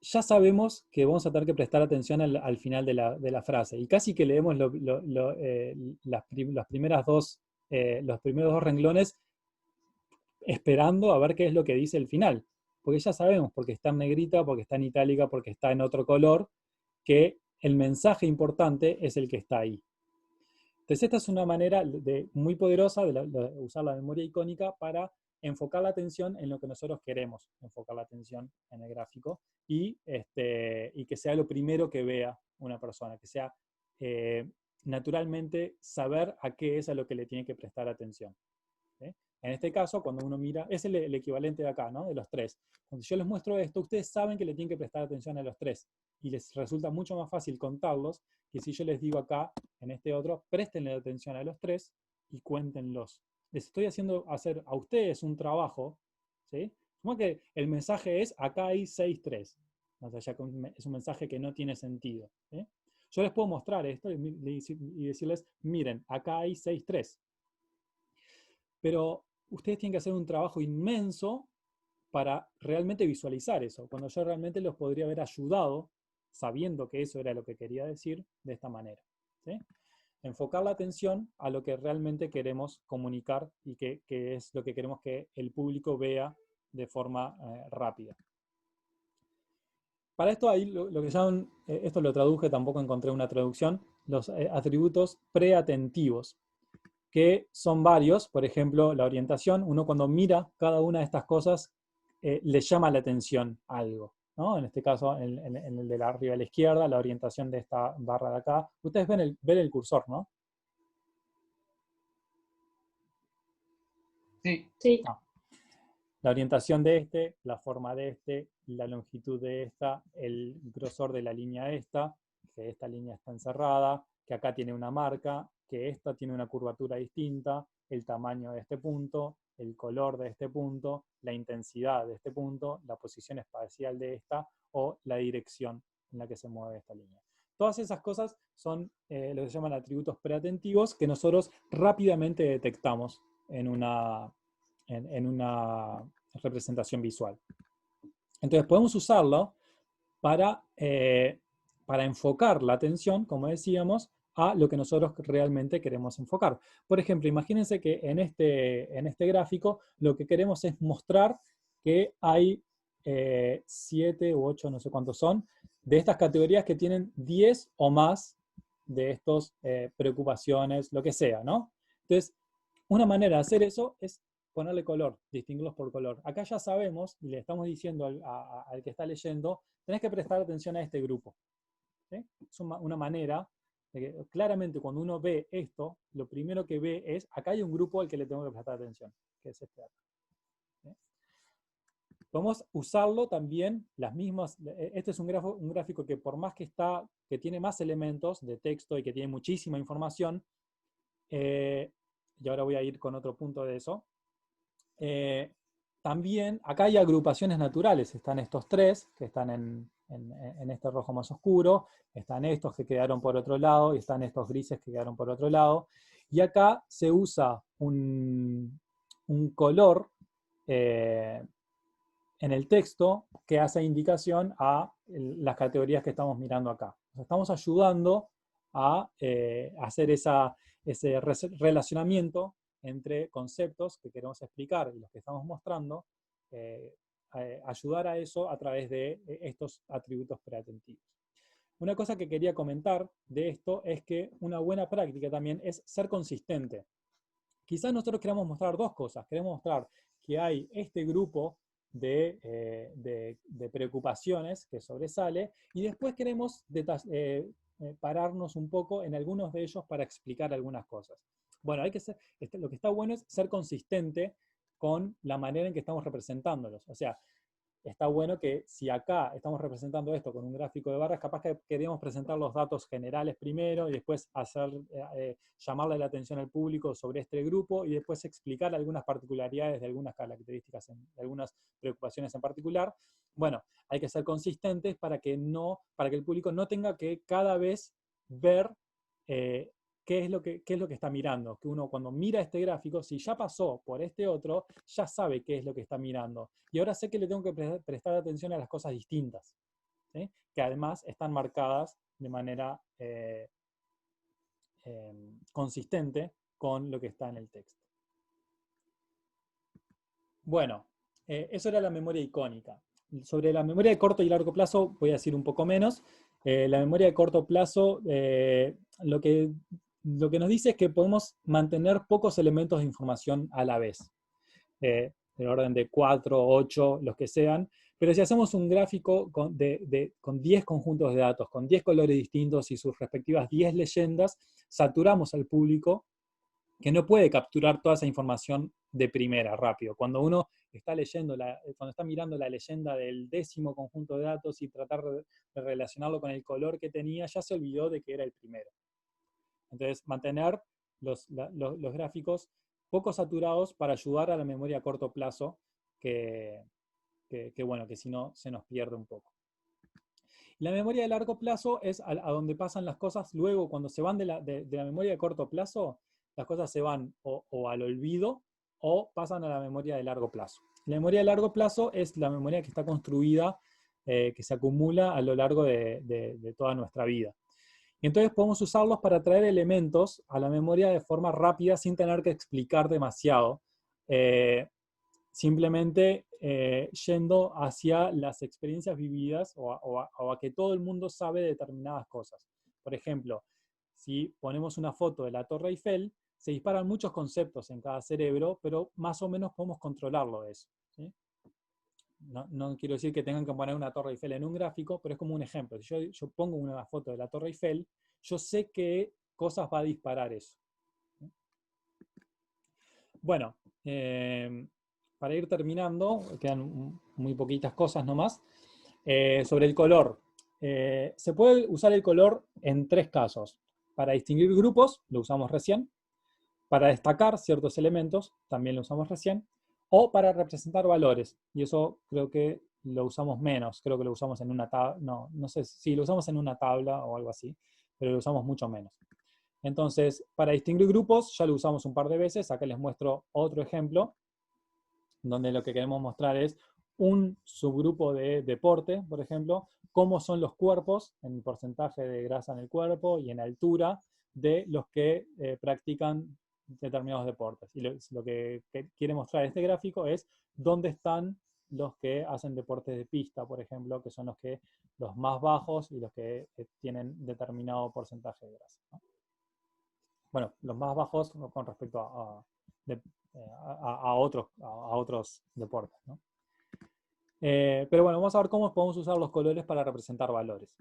Speaker 1: ya sabemos que vamos a tener que prestar atención al final de la frase. Y casi que leemos los primeros dos renglones esperando a ver qué es lo que dice el final. Porque ya sabemos, porque está en negrita, porque está en itálica, porque está en otro color, que el mensaje importante es el que está ahí. Entonces esta es una manera muy poderosa de usar la memoria icónica para enfocar la atención en lo que nosotros queremos, enfocar la atención en el gráfico, y que sea lo primero que vea una persona, que sea naturalmente saber a qué es a lo que le tiene que prestar atención. ¿Sí? En este caso, cuando uno mira, es el equivalente de acá, ¿no? De los 3. Cuando yo les muestro esto, ustedes saben que le tienen que prestar atención a los 3. Y les resulta mucho más fácil contarlos que si yo les digo acá, en este otro, préstenle atención a los 3 y cuéntenlos. Les estoy haciendo hacer a ustedes un trabajo, ¿sí? Como que el mensaje es, acá hay 6-3. Más allá que es un mensaje que no tiene sentido. ¿Sí? Yo les puedo mostrar esto y decirles, miren, acá hay 6-3. Pero ustedes tienen que hacer un trabajo inmenso para realmente visualizar eso, cuando yo realmente los podría haber ayudado, sabiendo que eso era lo que quería decir, de esta manera. ¿Sí? Enfocar la atención a lo que realmente queremos comunicar y que es lo que queremos que el público vea de forma rápida. Para esto, ahí lo que llaman, esto lo traduje, tampoco encontré una traducción, los atributos preatentivos, que son varios. Por ejemplo, la orientación. Uno cuando mira cada una de estas cosas, le llama la atención algo, ¿no? En este caso, en el de la arriba a la izquierda, la orientación de esta barra de acá. Ustedes ven el cursor, ¿no?
Speaker 5: Sí.
Speaker 4: Sí.
Speaker 1: Ah. La orientación de este, la forma de este, la longitud de esta, el grosor de la línea esta, que esta línea está encerrada, que acá tiene una marca, que esta tiene una curvatura distinta, el tamaño de este punto, el color de este punto, la intensidad de este punto, la posición espacial de esta o la dirección en la que se mueve esta línea. Todas esas cosas son lo que se llaman atributos preatentivos que nosotros rápidamente detectamos en una representación visual. Entonces podemos usarlo para enfocar la atención, como decíamos, a lo que nosotros realmente queremos enfocar. Por ejemplo, imagínense que en este gráfico lo que queremos es mostrar que hay 7 u 8, no sé cuántos son, de estas categorías que tienen 10 o más de estas preocupaciones, lo que sea, ¿no? Entonces, una manera de hacer eso es ponerle color, distinguirlos por color. Acá ya sabemos, y le estamos diciendo al que está leyendo, tenés que prestar atención a este grupo. ¿Sí? Es una manera de que claramente cuando uno ve esto, lo primero que ve es, acá hay un grupo al que le tengo que prestar atención, que es este de acá. ¿Sí? Podemos usarlo también, las mismas, este es un gráfico que por más que tiene más elementos de texto y que tiene muchísima información, y ahora voy a ir con otro punto de eso, también acá hay agrupaciones naturales, están estos tres, que están en este rojo más oscuro, están estos que quedaron por otro lado, y están estos grises que quedaron por otro lado, y acá se usa un color en el texto que hace indicación a las categorías que estamos mirando acá. Nos estamos ayudando a hacer ese relacionamiento entre conceptos que queremos explicar y los que estamos mostrando, ayudar a eso a través de estos atributos preatentivos. Una cosa que quería comentar de esto es que una buena práctica también es ser consistente. Quizás nosotros queramos mostrar dos cosas. Queremos mostrar que hay este grupo de preocupaciones que sobresale, y después queremos pararnos un poco en algunos de ellos para explicar algunas cosas. Bueno, lo que está bueno es ser consistente con la manera en que estamos representándolos. O sea, está bueno que si acá estamos representando esto con un gráfico de barras, capaz que queremos presentar los datos generales primero y después llamarle la atención al público sobre este grupo y después explicar algunas particularidades de algunas características, de algunas preocupaciones en particular. Bueno, hay que ser consistentes para que el público no tenga que cada vez ver qué es lo que está mirando. Que uno cuando mira este gráfico, si ya pasó por este otro, ya sabe qué es lo que está mirando. Y ahora sé que le tengo que prestar atención a las cosas distintas, ¿sí? Que además están marcadas de manera consistente con lo que está en el texto. Lo eso era la memoria icónica. Sobre la memoria de corto y largo plazo voy a decir un poco menos. La memoria de corto plazo, lo que nos dice es que podemos mantener pocos elementos de información a la vez, del orden de 4, 8, los que sean, pero si hacemos un gráfico con 10 conjuntos de datos, con 10 colores distintos y sus respectivas 10 leyendas, saturamos al público que no puede capturar toda esa información de primera, rápido. Cuando uno está cuando está mirando la leyenda del 10º conjunto de datos y tratar de relacionarlo con el color que tenía, ya se olvidó de que era el primero. Entonces, mantener los gráficos poco saturados para ayudar a la memoria a corto plazo, que si no se nos pierde un poco. La memoria de largo plazo es a donde pasan las cosas. Luego, cuando se van de la memoria de corto plazo, las cosas se van o al olvido o pasan a la memoria de largo plazo. La memoria de largo plazo es la memoria que está construida, que se acumula a lo largo de toda nuestra vida. Y entonces podemos usarlos para traer elementos a la memoria de forma rápida sin tener que explicar demasiado, simplemente yendo hacia las experiencias vividas o a que todo el mundo sabe determinadas cosas. Por ejemplo, si ponemos una foto de la Torre Eiffel, se disparan muchos conceptos en cada cerebro, pero más o menos podemos controlarlo eso, ¿sí? No quiero decir que tengan que poner una Torre Eiffel en un gráfico, pero es como un ejemplo. Si yo pongo una foto de la Torre Eiffel, yo sé qué cosas va a disparar eso. Bueno, para ir terminando, quedan muy poquitas cosas nomás. Sobre el color. Se puede usar el color en 3 casos. Para distinguir grupos, lo usamos recién. para destacar ciertos elementos, también lo usamos recién, o para representar valores, y eso creo que lo usamos menos, creo que lo usamos en una tabla, no sé si lo usamos en una tabla o algo así, pero lo usamos mucho menos. Entonces, para distinguir grupos ya lo usamos un par de veces, acá les muestro otro ejemplo, donde lo que queremos mostrar es un subgrupo de deporte, por ejemplo, cómo son los cuerpos en porcentaje de grasa en el cuerpo y en altura de los que practican determinados deportes. Y lo que quiere mostrar este gráfico es dónde están los que hacen deportes de pista, por ejemplo, que son los más bajos y los que tienen determinado porcentaje de grasa, ¿no? Bueno, los más bajos con respecto a otros deportes, ¿no? Pero bueno, vamos a ver cómo podemos usar los colores para representar valores.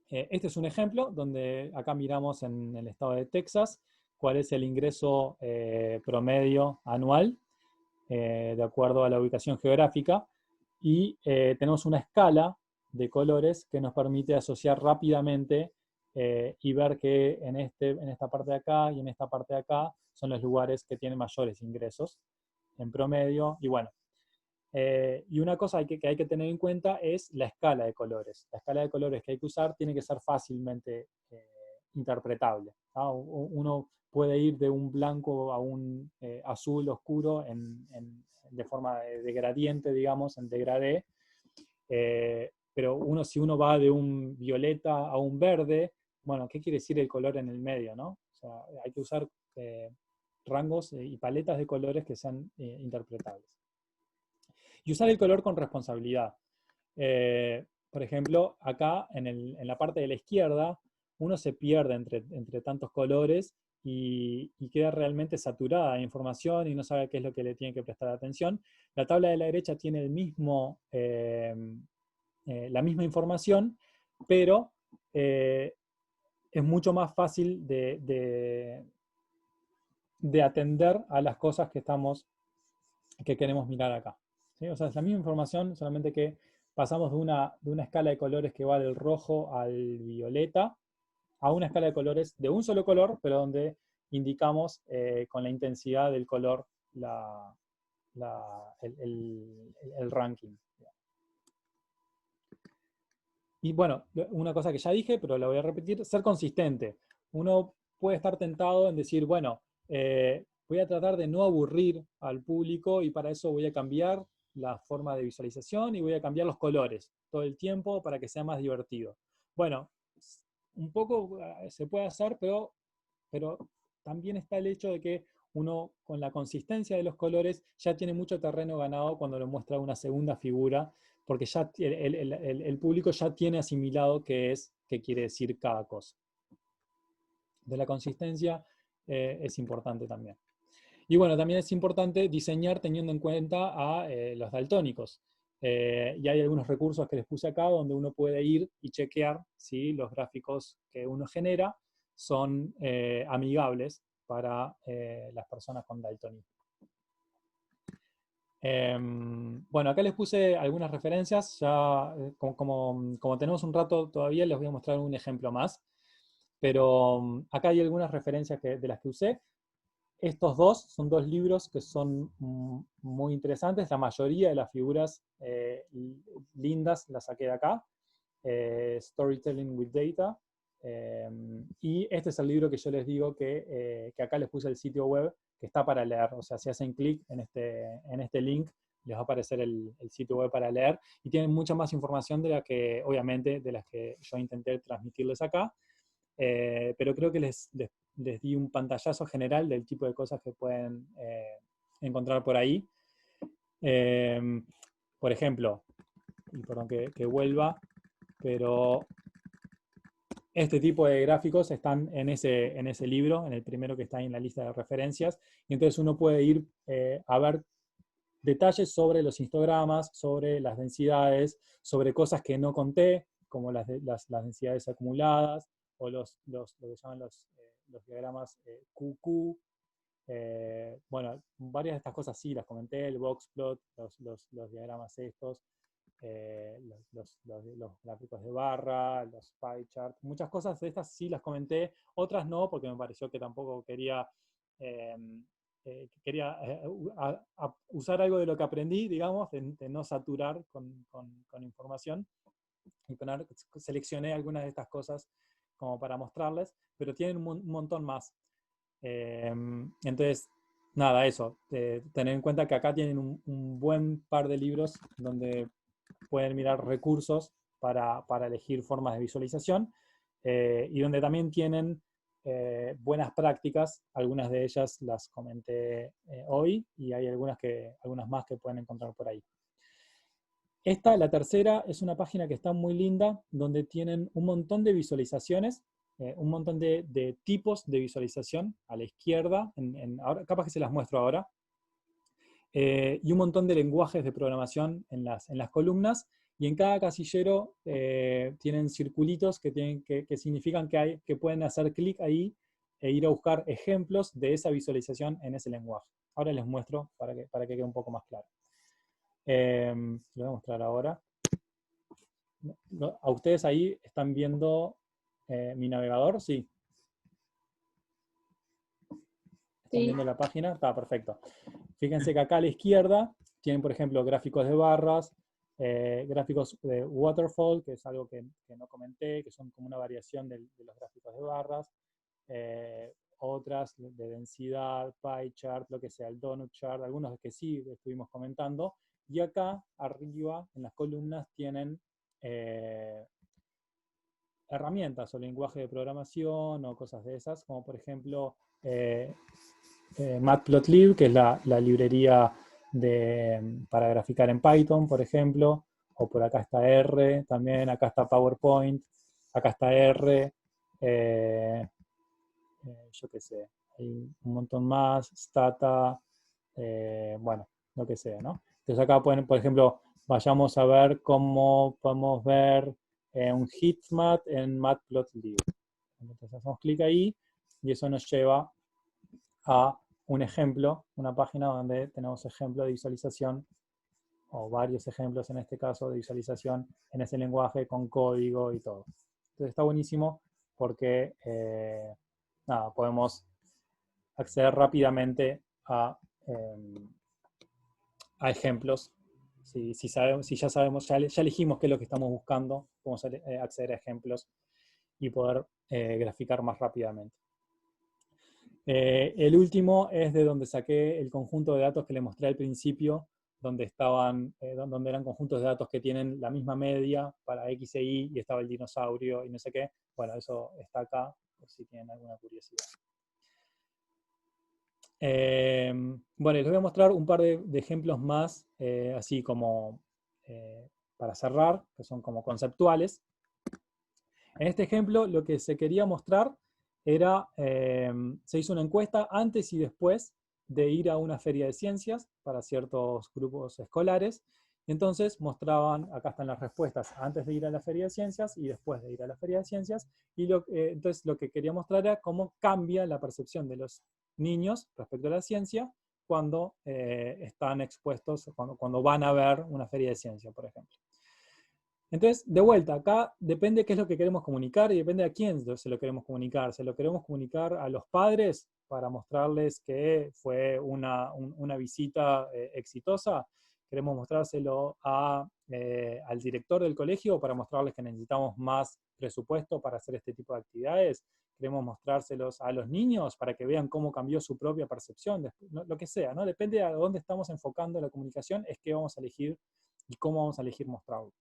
Speaker 1: Este es un ejemplo donde acá miramos en el estado de Texas cuál es el ingreso promedio anual de acuerdo a la ubicación geográfica, y tenemos una escala de colores que nos permite asociar rápidamente y ver que en esta parte de acá y en esta parte de acá son los lugares que tienen mayores ingresos en promedio. Y bueno, y una cosa que hay que tener en cuenta es la escala de colores. La escala de colores que hay que usar tiene que ser fácilmente interpretable, ¿no? Uno puede ir de un blanco a un azul oscuro de forma de gradiente, digamos, en degradé, pero si uno va de un violeta a un verde, bueno, ¿qué quiere decir el color en el medio, no? O sea, hay que usar rangos y paletas de colores que sean interpretables. Y usar el color con responsabilidad. Por ejemplo, acá en la parte de la izquierda, uno se pierde entre tantos colores y queda realmente saturada de información y no sabe qué es lo que le tiene que prestar atención. La tabla de la derecha tiene la misma información, pero es mucho más fácil de atender a las cosas que queremos mirar acá, ¿sí? O sea, es la misma información, solamente que pasamos de una escala de colores que va del rojo al violeta a una escala de colores de un solo color, pero donde indicamos con la intensidad del color el ranking. Y bueno, una cosa que ya dije, pero la voy a repetir, ser consistente. Uno puede estar tentado en decir, bueno, voy a tratar de no aburrir al público y para eso voy a cambiar la forma de visualización y voy a cambiar los colores todo el tiempo para que sea más divertido. Bueno, un poco se puede hacer, pero también está el hecho de que uno, con la consistencia de los colores, ya tiene mucho terreno ganado cuando lo muestra una segunda figura, porque ya el público ya tiene asimilado qué quiere decir cada cosa. De la consistencia es importante también. Y bueno, también es importante diseñar teniendo en cuenta a los daltónicos. Y hay algunos recursos que les puse acá donde uno puede ir y chequear si los gráficos que uno genera son amigables para las personas con daltonismo. Bueno, acá les puse algunas referencias. Ya, como tenemos un rato todavía, les voy a mostrar un ejemplo más. Pero acá hay algunas referencias de las que usé. Estos dos son dos libros que son muy interesantes. La mayoría de las figuras lindas las saqué de acá. Storytelling with Data. Y este es el libro que yo les digo que acá les puse el sitio web que está para leer. O sea, si hacen clic en este link, les va a aparecer el sitio web para leer. Y tienen mucha más información obviamente, de las que yo intenté transmitirles acá. Pero creo que les di un pantallazo general del tipo de cosas que pueden encontrar por ahí. Por ejemplo, y perdón que vuelva, pero este tipo de gráficos están en ese libro, en el primero que está ahí en la lista de referencias, y entonces uno puede ir a ver detalles sobre los histogramas, sobre las densidades, sobre cosas que no conté, como las densidades acumuladas, o lo que llaman los diagramas QQ. Bueno, varias de estas cosas sí las comenté, el boxplot, los diagramas estos, los gráficos de barra, los pie charts, muchas cosas de estas sí las comenté, otras no, porque me pareció que tampoco quería quería usar algo de lo que aprendí, digamos, de no saturar con información, y seleccioné algunas de estas cosas como para mostrarles, pero tienen un montón más. Entonces, nada, eso, tener en cuenta que acá tienen un buen par de libros donde pueden mirar recursos para elegir formas de visualización, y donde también tienen buenas prácticas. Algunas de ellas las comenté hoy, y hay algunas más que pueden encontrar por ahí. La tercera, es una página que está muy linda, donde tienen un montón de visualizaciones, un montón de tipos de visualización a la izquierda, ahora, capaz que se las muestro ahora, y un montón de lenguajes de programación en las columnas, y en cada casillero tienen circulitos que significan que pueden hacer clic ahí e ir a buscar ejemplos de esa visualización en ese lenguaje. Ahora les muestro para que quede un poco más claro. Lo voy a mostrar ahora. ¿A ustedes ahí están viendo mi navegador? Sí. ¿Están viendo la página? Está perfecto. Fíjense que acá a la izquierda tienen, por ejemplo, gráficos de barras, gráficos de waterfall, que es algo que no comenté, que son como una variación de los gráficos de barras, otras de densidad, pie chart, lo que sea, el donut chart, algunos que sí estuvimos comentando. Y acá arriba, en las columnas, tienen herramientas o lenguaje de programación o cosas de esas, como por ejemplo Matplotlib, que es la librería para graficar en Python, por ejemplo, o por acá está R también, acá está PowerPoint, acá está R, yo qué sé, hay un montón más, Stata, bueno, lo que sea, ¿no? Entonces acá pueden, por ejemplo, vayamos a ver cómo podemos ver un heatmap en Matplotlib. Entonces hacemos clic ahí y eso nos lleva a un ejemplo, una página donde tenemos ejemplo de visualización, o varios ejemplos en este caso de visualización en ese lenguaje con código y todo. Entonces está buenísimo porque nada, podemos acceder rápidamente a ejemplos. Si ya sabemos, ya elegimos qué es lo que estamos buscando, podemos acceder a ejemplos y poder graficar más rápidamente. El último es de donde saqué el conjunto de datos que les mostré al principio, donde eran conjuntos de datos que tienen la misma media para X e Y, y estaba el dinosaurio y no sé qué. Bueno, eso está acá, por si tienen alguna curiosidad. Bueno, les voy a mostrar un par de ejemplos más, así como para cerrar, que son como conceptuales. En este ejemplo, lo que se quería mostrar era, se hizo una encuesta antes y después de ir a una feria de ciencias para ciertos grupos escolares. Entonces mostraban, acá están las respuestas, antes de ir a la feria de ciencias y después de ir a la feria de ciencias. Y entonces lo que quería mostrar era cómo cambia la percepción de los niños respecto a la ciencia cuando están expuestos, cuando van a ver una feria de ciencia, por ejemplo. Entonces, de vuelta, acá depende qué es lo que queremos comunicar y depende a quién se lo queremos comunicar. ¿Se lo queremos comunicar a los padres para mostrarles que fue una visita exitosa? ¿Queremos mostrárselo al director del colegio para mostrarles que necesitamos más presupuesto para hacer este tipo de actividades? ¿Queremos mostrárselos a los niños para que vean cómo cambió su propia percepción? Lo que sea, ¿no? Depende de a dónde estamos enfocando la comunicación, es qué vamos a elegir y cómo vamos a elegir mostrarlo.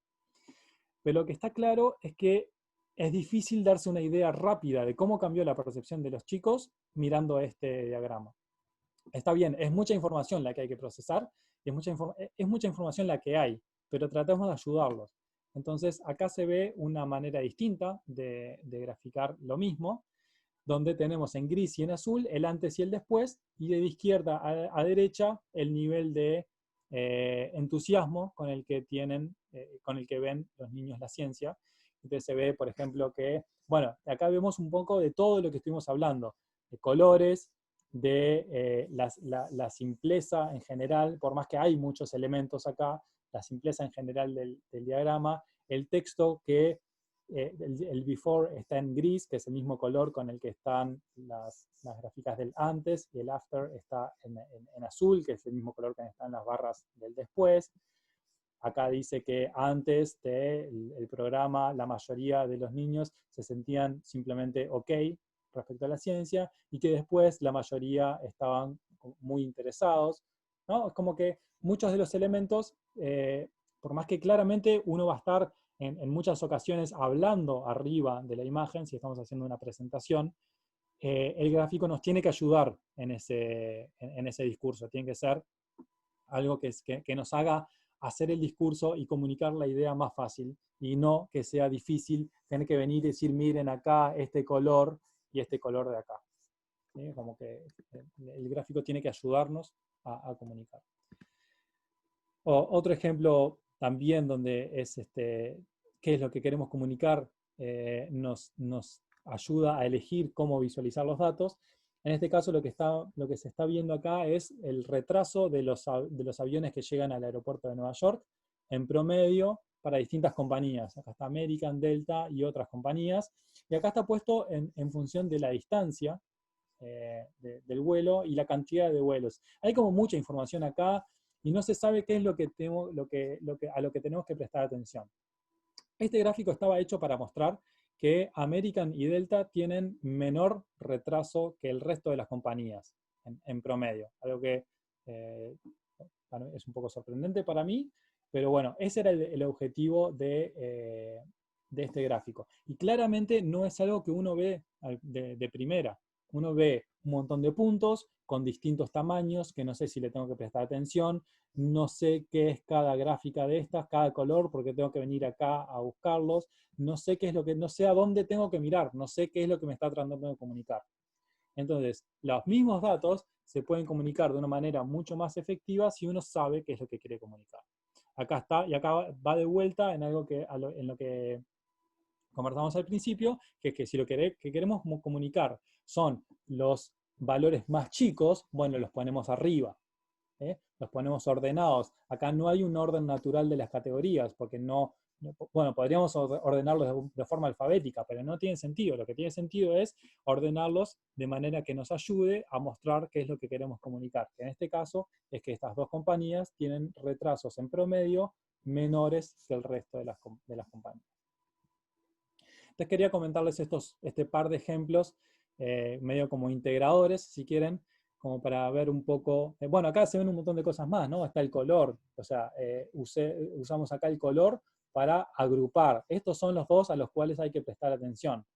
Speaker 1: Pero lo que está claro es que es difícil darse una idea rápida de cómo cambió la percepción de los chicos mirando este diagrama. Está bien, es mucha información la que hay que procesar, y es mucha información la que hay, pero tratemos de ayudarlos. Entonces, acá se ve una manera distinta de graficar lo mismo, donde tenemos en gris y en azul el antes y el después, y de izquierda a derecha el nivel de entusiasmo con el que ven los niños la ciencia. Entonces se ve, por ejemplo, que, bueno, acá vemos un poco de todo lo que estuvimos hablando, de colores, de la simpleza en general, por más que hay muchos elementos acá, la simpleza en general del diagrama, el texto que el before está en gris, que es el mismo color con el que están las gráficas del antes, y el after está en azul, que es el mismo color que están las barras del después. Acá dice que antes del programa la mayoría de los niños se sentían simplemente ok respecto a la ciencia y que después la mayoría estaban muy interesados, ¿no? Es como que muchos de los elementos, por más que claramente uno va a estar en muchas ocasiones hablando arriba de la imagen, si estamos haciendo una presentación, el gráfico nos tiene que ayudar en ese discurso, tiene que ser algo que nos haga hacer el discurso y comunicar la idea más fácil, y no que sea difícil tener que venir y decir, miren acá este color y este color de acá. ¿Sí? Como que el gráfico tiene que ayudarnos a comunicar. Otro ejemplo también donde es qué es lo que queremos comunicar, nos ayuda a elegir cómo visualizar los datos. En este caso lo que se está viendo acá es el retraso de los aviones que llegan al aeropuerto de Nueva York en promedio para distintas compañías. Acá está American, Delta y otras compañías. Y acá está puesto en función de la distancia del vuelo y la cantidad de vuelos. Hay como mucha información acá y no se sabe qué es lo que a lo que tenemos que prestar atención. Este gráfico estaba hecho para mostrar que American y Delta tienen menor retraso que el resto de las compañías en promedio. Algo que es un poco sorprendente para mí, pero bueno, ese era el objetivo de este gráfico. Y claramente no es algo que uno ve de primera. Uno ve un montón de puntos con distintos tamaños, que no sé si le tengo que prestar atención, no sé qué es cada gráfica de estas, cada color, porque tengo que venir acá a buscarlos, no sé qué es lo que, no sé a dónde tengo que mirar, no sé qué es lo que me está tratando de comunicar. Entonces, los mismos datos se pueden comunicar de una manera mucho más efectiva si uno sabe qué es lo que quiere comunicar. Acá está, y acá va de vuelta en algo en lo que conversamos al principio, que es que si lo que queremos comunicar son los valores más chicos, bueno, los ponemos arriba. Los ponemos ordenados. Acá no hay un orden natural de las categorías, porque bueno, podríamos ordenarlos de forma alfabética, pero no tiene sentido. Lo que tiene sentido es ordenarlos de manera que nos ayude a mostrar qué es lo que queremos comunicar. Que en este caso es que estas dos compañías tienen retrasos en promedio menores que el resto de las compañías. Entonces quería comentarles este par de ejemplos, medio como integradores, si quieren, como para ver un poco, bueno, acá se ven un montón de cosas más, ¿no? Está el color, o sea, usamos acá el color para agrupar. Estos son los dos a los cuales hay que prestar atención,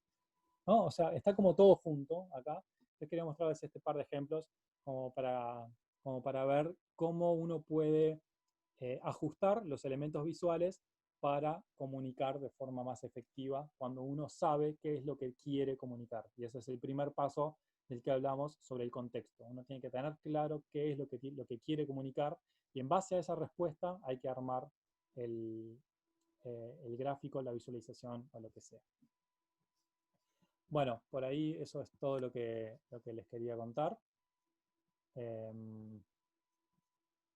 Speaker 1: ¿no? O sea, está como todo junto acá. Les quería mostrarles este par de ejemplos como para ver cómo uno puede ajustar los elementos visuales para comunicar de forma más efectiva cuando uno sabe qué es lo que quiere comunicar. Y ese es el primer paso del que hablamos sobre el contexto. Uno tiene que tener claro qué es lo que quiere comunicar y en base a esa respuesta hay que armar el gráfico, la visualización o lo que sea. Bueno, por ahí eso es todo lo que les quería contar.